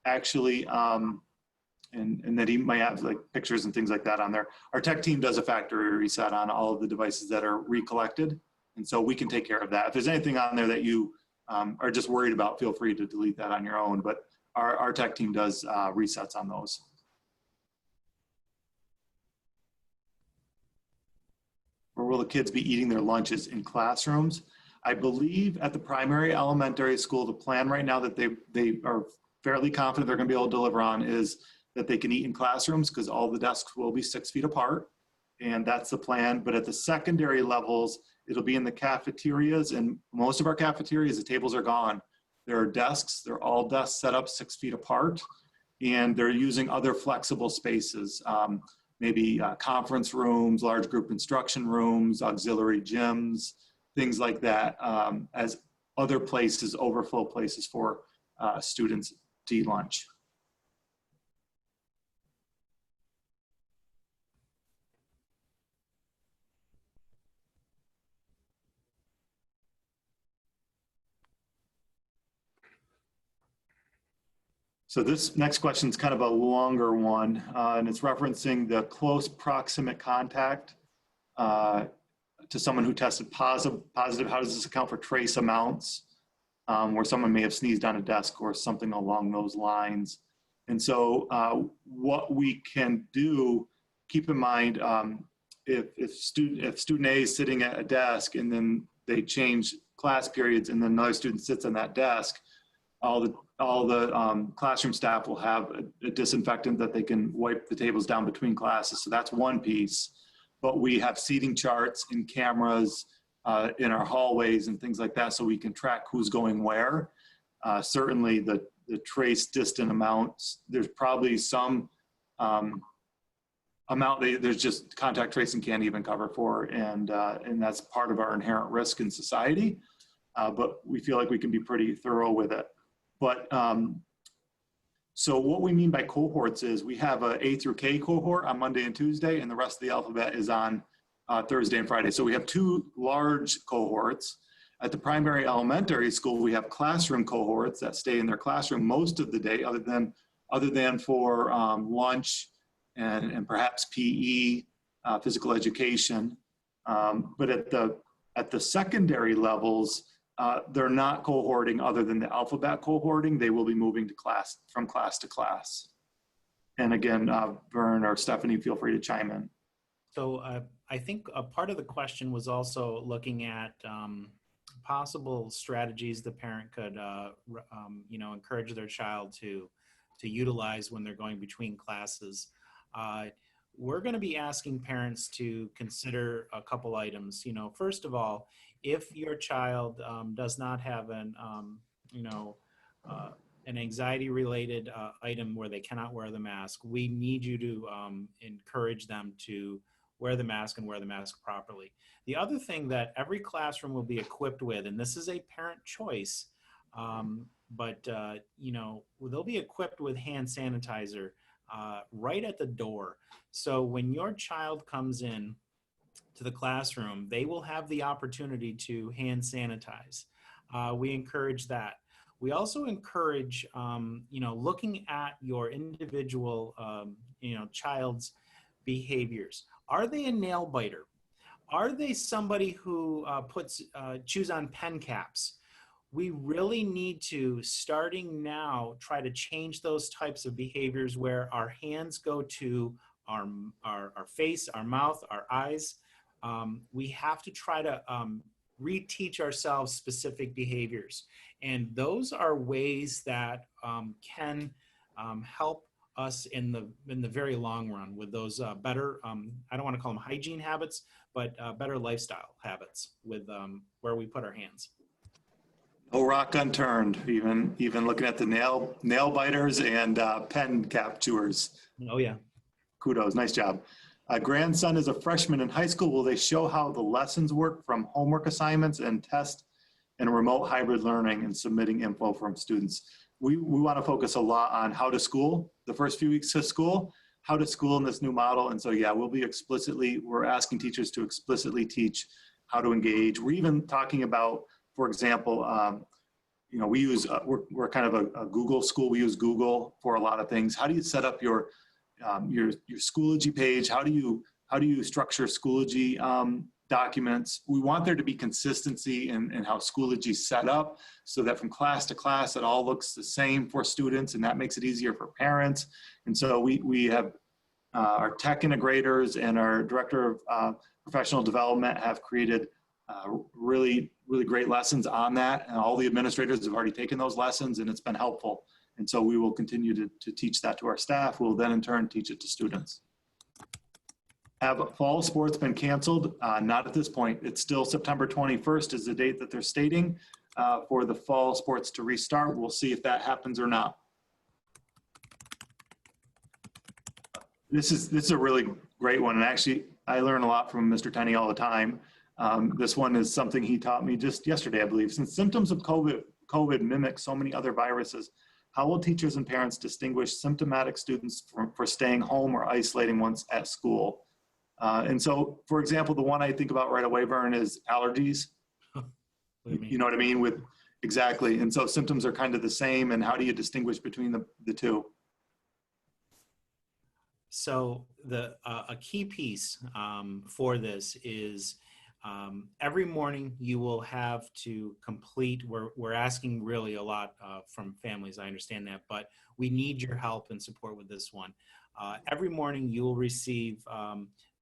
actually, and that he might have like pictures and things like that on there. Our tech team does a factory reset on all of the devices that are recollected. And so we can take care of that. If there's anything on there that you are just worried about, feel free to delete that on your own. But our tech team does resets on those. Where will the kids be eating their lunches? In classrooms? I believe at the primary elementary school, the plan right now that they are fairly confident they're going to be able to deliver on is that they can eat in classrooms because all the desks will be 6 feet apart. And that's the plan. But at the secondary levels, it'll be in the cafeterias. And most of our cafeterias, the tables are gone. There are desks. They're all desks set up 6 feet apart. And they're using other flexible spaces, maybe conference rooms, large group instruction rooms, auxiliary gyms, things like that, as other places, overflow places for students to eat lunch. So this next question is kind of a longer one, and it's referencing the close proximate contact to someone who tested positive. How does this account for trace amounts where someone may have sneezed on a desk or something along those lines? And so what we can do, keep in mind, if student A is sitting at a desk and then they change class periods and then another student sits on that desk, all the classroom staff will have a disinfectant that they can wipe the tables down between classes. So that's one piece. But we have seating charts and cameras in our hallways and things like that, so we can track who's going where. Certainly the trace distant amounts, there's probably some amount there's just contact tracing can't even cover for, and that's part of our inherent risk in society. But we feel like we can be pretty thorough with it. But so what we mean by cohorts is we have a A through K cohort on Monday and Tuesday, and the rest of the alphabet is on Thursday and Friday. So we have two large cohorts. At the primary elementary school, we have classroom cohorts that stay in their classroom most of the day, other than for lunch and perhaps PE, physical education. But at the secondary levels, they're not cohorting other than the alphabet cohorting. They will be moving to from class to class. And again, Vern or Stephanie, feel free to chime in. So I think a part of the question was also looking at possible strategies the parent could, encourage their child to utilize when they're going between classes. We're going to be asking parents to consider a couple items. First of all, if your child does not have an anxiety-related item where they cannot wear the mask, we need you to encourage them to wear the mask and wear the mask properly. The other thing that every classroom will be equipped with, and this is a parent choice, but they'll be equipped with hand sanitizer right at the door. So when your child comes in to the classroom, they will have the opportunity to hand sanitize. We encourage that. We also encourage, looking at your individual, child's behaviors. Are they a nail biter? Are they somebody who chews on pen caps? We really need to, starting now, try to change those types of behaviors where our hands go to our face, our mouth, our eyes. We have to try to reteach ourselves specific behaviors. And those are ways that can help us in the very long run with those better, I don't want to call them hygiene habits, but better lifestyle habits with where we put our hands. No rock unturned, even looking at the nail biters and pen cap chewers. Oh yeah. Kudos, nice job. Grandson is a freshman in high school. Will they show how the lessons work from homework assignments and tests and remote hybrid learning and submitting info from students? We want to focus a lot on how to school, the first few weeks of school, how to school in this new model. And so, yeah, we're asking teachers to explicitly teach how to engage. We're even talking about, for example, we're kind of a Google school. We use Google for a lot of things. How do you set up your Schoology page? How do you structure Schoology documents? We want there to be consistency in how Schoology is set up so that from class to class, it all looks the same for students, and that makes it easier for parents. And so we have our tech integrators and our director of professional development have created really, really great lessons on that. And all the administrators have already taken those lessons, and it's been helpful. And so we will continue to teach that to our staff. We'll then in turn teach it to students. Have fall sports been canceled? Not at this point. It's still September 21st is the date that they're stating for the fall sports to restart. We'll see if that happens or not. This is a really great one. And actually, I learn a lot from Mr. Tenney all the time. This one is something he taught me just yesterday, I believe. Since symptoms of COVID mimic so many other viruses, how will teachers and parents distinguish symptomatic students for staying home or isolating once at school? And so, for example, the one I think about right away, Vern, is allergies. You know what I mean? Exactly. And so symptoms are kind of the same. And how do you distinguish between the two? So a key piece for this is every morning you will have to complete, we're asking really a lot from families, I understand that, but we need your help and support with this one. Every morning you will receive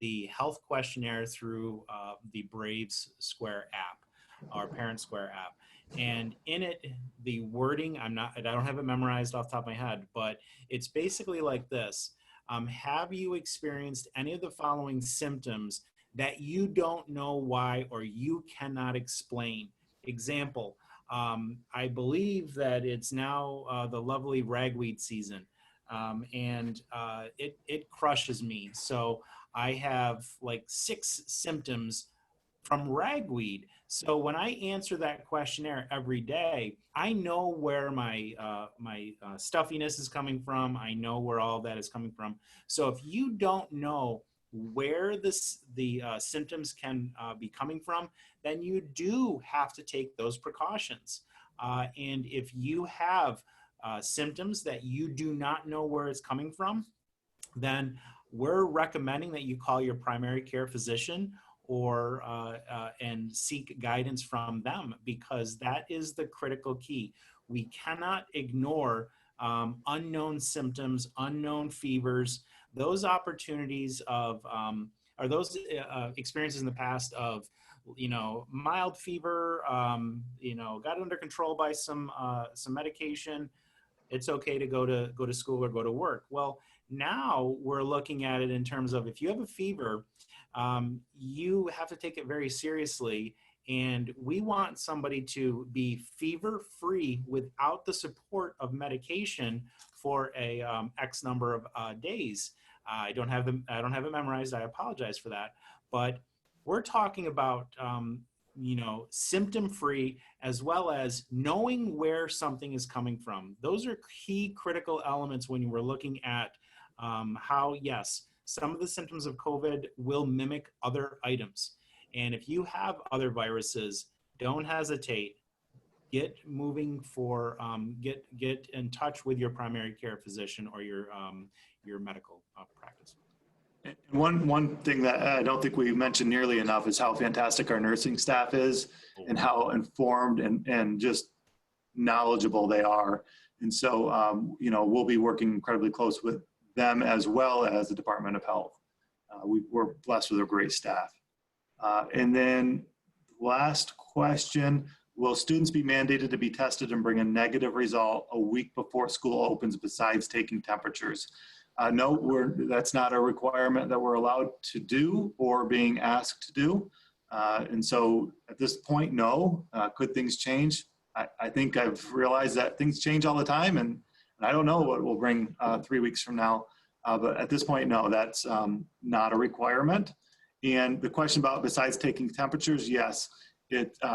the health questionnaire through the Braves Square app, our Parent Square app. And in it, the wording, I don't have it memorized off the top of my head, but it's basically like this. Have you experienced any of the following symptoms that you don't know why or you cannot explain? Example, I believe that it's now the lovely ragweed season, and it crushes me. So I have like 6 symptoms from ragweed. So when I answer that questionnaire every day, I know where my stuffiness is coming from. I know where all that is coming from. So if you don't know where the symptoms can be coming from, then you do have to take those precautions. And if you have symptoms that you do not know where it's coming from, then we're recommending that you call your primary care physician or and seek guidance from them, because that is the critical key. We cannot ignore unknown symptoms, unknown fevers, those opportunities of, or those experiences in the past of, mild fever, got under control by some medication. It's okay to go to school or go to work. Well, now we're looking at it in terms of, if you have a fever, you have to take it very seriously. And we want somebody to be fever-free without the support of medication for a X number of days. I don't have it memorized. I apologize for that. But we're talking about symptom-free, as well as knowing where something is coming from. Those are key critical elements when we're looking at how, yes, some of the symptoms of COVID will mimic other items. And if you have other viruses, don't hesitate. Get moving for, get in touch with your primary care physician or your medical practice. And one thing that I don't think we mentioned nearly enough is how fantastic our nursing staff is, and how informed and just knowledgeable they are. And so, we'll be working incredibly close with them, as well as the Department of Health. We're blessed with a great staff. And then last question, will students be mandated to be tested and bring a negative result a week before school opens besides taking temperatures? No, that's not a requirement that we're allowed to do or being asked to do. And so at this point, no. Could things change? I think I've realized that things change all the time, and I don't know what we'll bring 3 weeks from now. But at this point, no, that's not a requirement. And the question about besides taking temperatures, yes,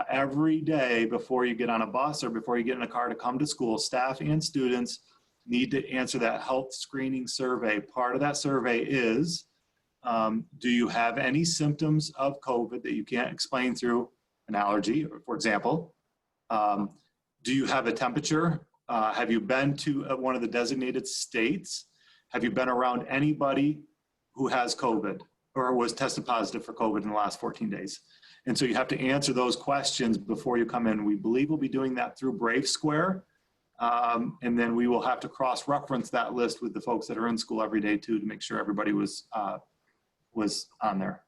every day before you get on a bus or before you get in a car to come to school, staff and students need to answer that health screening survey. Part of that survey is, do you have any symptoms of COVID that you can't explain through an allergy, for example? Do you have a temperature? Have you been to one of the designated states? Have you been around anybody who has COVID or was tested positive for COVID in the last 14 days? And so you have to answer those questions before you come in. We believe we'll be doing that through Brave Square. And then we will have to cross-reference that list with the folks that are in school every day too, to make sure everybody was on there.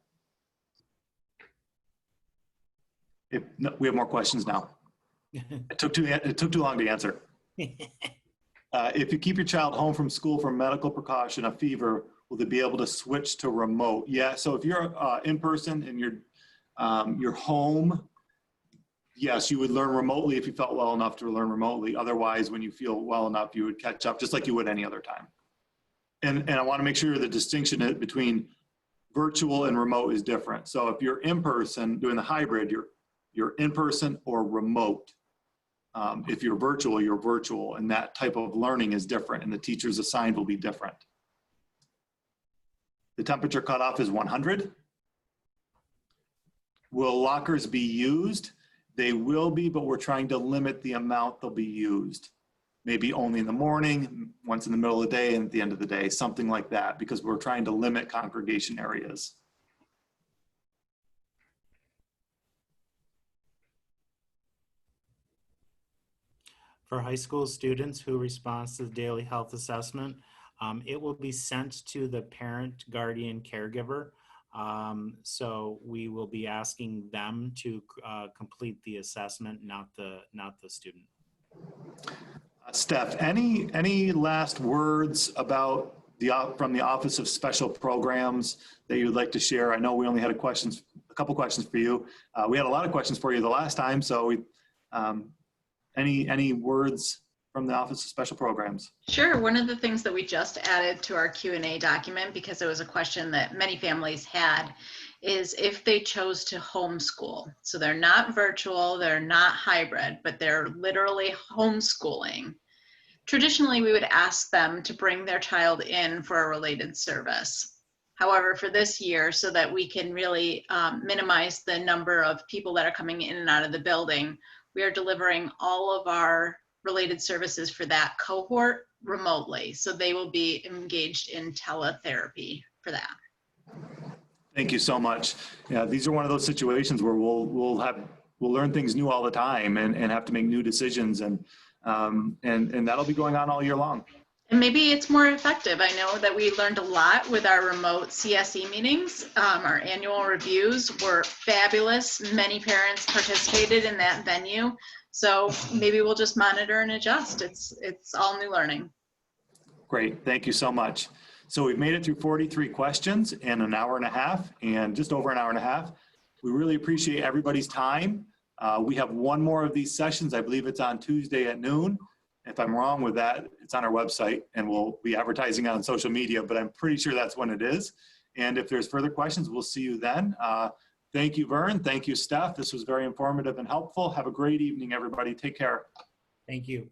We have more questions now. It took too long to answer. If you keep your child home from school for medical precaution, a fever, will they be able to switch to remote? Yeah, so if you're in person and you're home, yes, you would learn remotely if you felt well enough to learn remotely. Otherwise, when you feel well enough, you would catch up just like you would any other time. And I want to make sure the distinction between virtual and remote is different. So if you're in person doing the hybrid, you're in person or remote. If you're virtual, and that type of learning is different, and the teachers assigned will be different. The temperature cutoff is 100. Will lockers be used? They will be, but we're trying to limit the amount they'll be used. Maybe only in the morning, once in the middle of the day, and at the end of the day, something like that, because we're trying to limit congregation areas. For high school students who respond to the daily health assessment, it will be sent to the parent, guardian, caregiver. So we will be asking them to complete the assessment, not the student. Steph, any last words about from the Office of Special Programs that you'd like to share? I know we only had a couple questions for you. We had a lot of questions for you the last time, so any words from the Office of Special Programs? Sure. One of the things that we just added to our Q&A document, because it was a question that many families had, is if they chose to homeschool. So they're not virtual, they're not hybrid, but they're literally homeschooling. Traditionally, we would ask them to bring their child in for a related service. However, for this year, so that we can really minimize the number of people that are coming in and out of the building, we are delivering all of our related services for that cohort remotely. So they will be engaged in teletherapy for that. Thank you so much. Yeah, these are one of those situations where we'll learn things new all the time and have to make new decisions. And And that'll be going on all year long. And maybe it's more effective. I know that we learned a lot with our remote CSE meetings. Our annual reviews were fabulous. Many parents participated in that venue. So maybe we'll just monitor and adjust. It's all new learning. Great, thank you so much. So we've made it through 43 questions in an hour and a half, and just over an hour and a half. We really appreciate everybody's time. We have one more of these sessions. I believe it's on Tuesday at noon. If I'm wrong with that, it's on our website, and we'll be advertising on social media, but I'm pretty sure that's when it is. And if there's further questions, we'll see you then. Thank you, Vern. Thank you, Steph. This was very informative and helpful. Have a great evening, everybody. Take care. Thank you.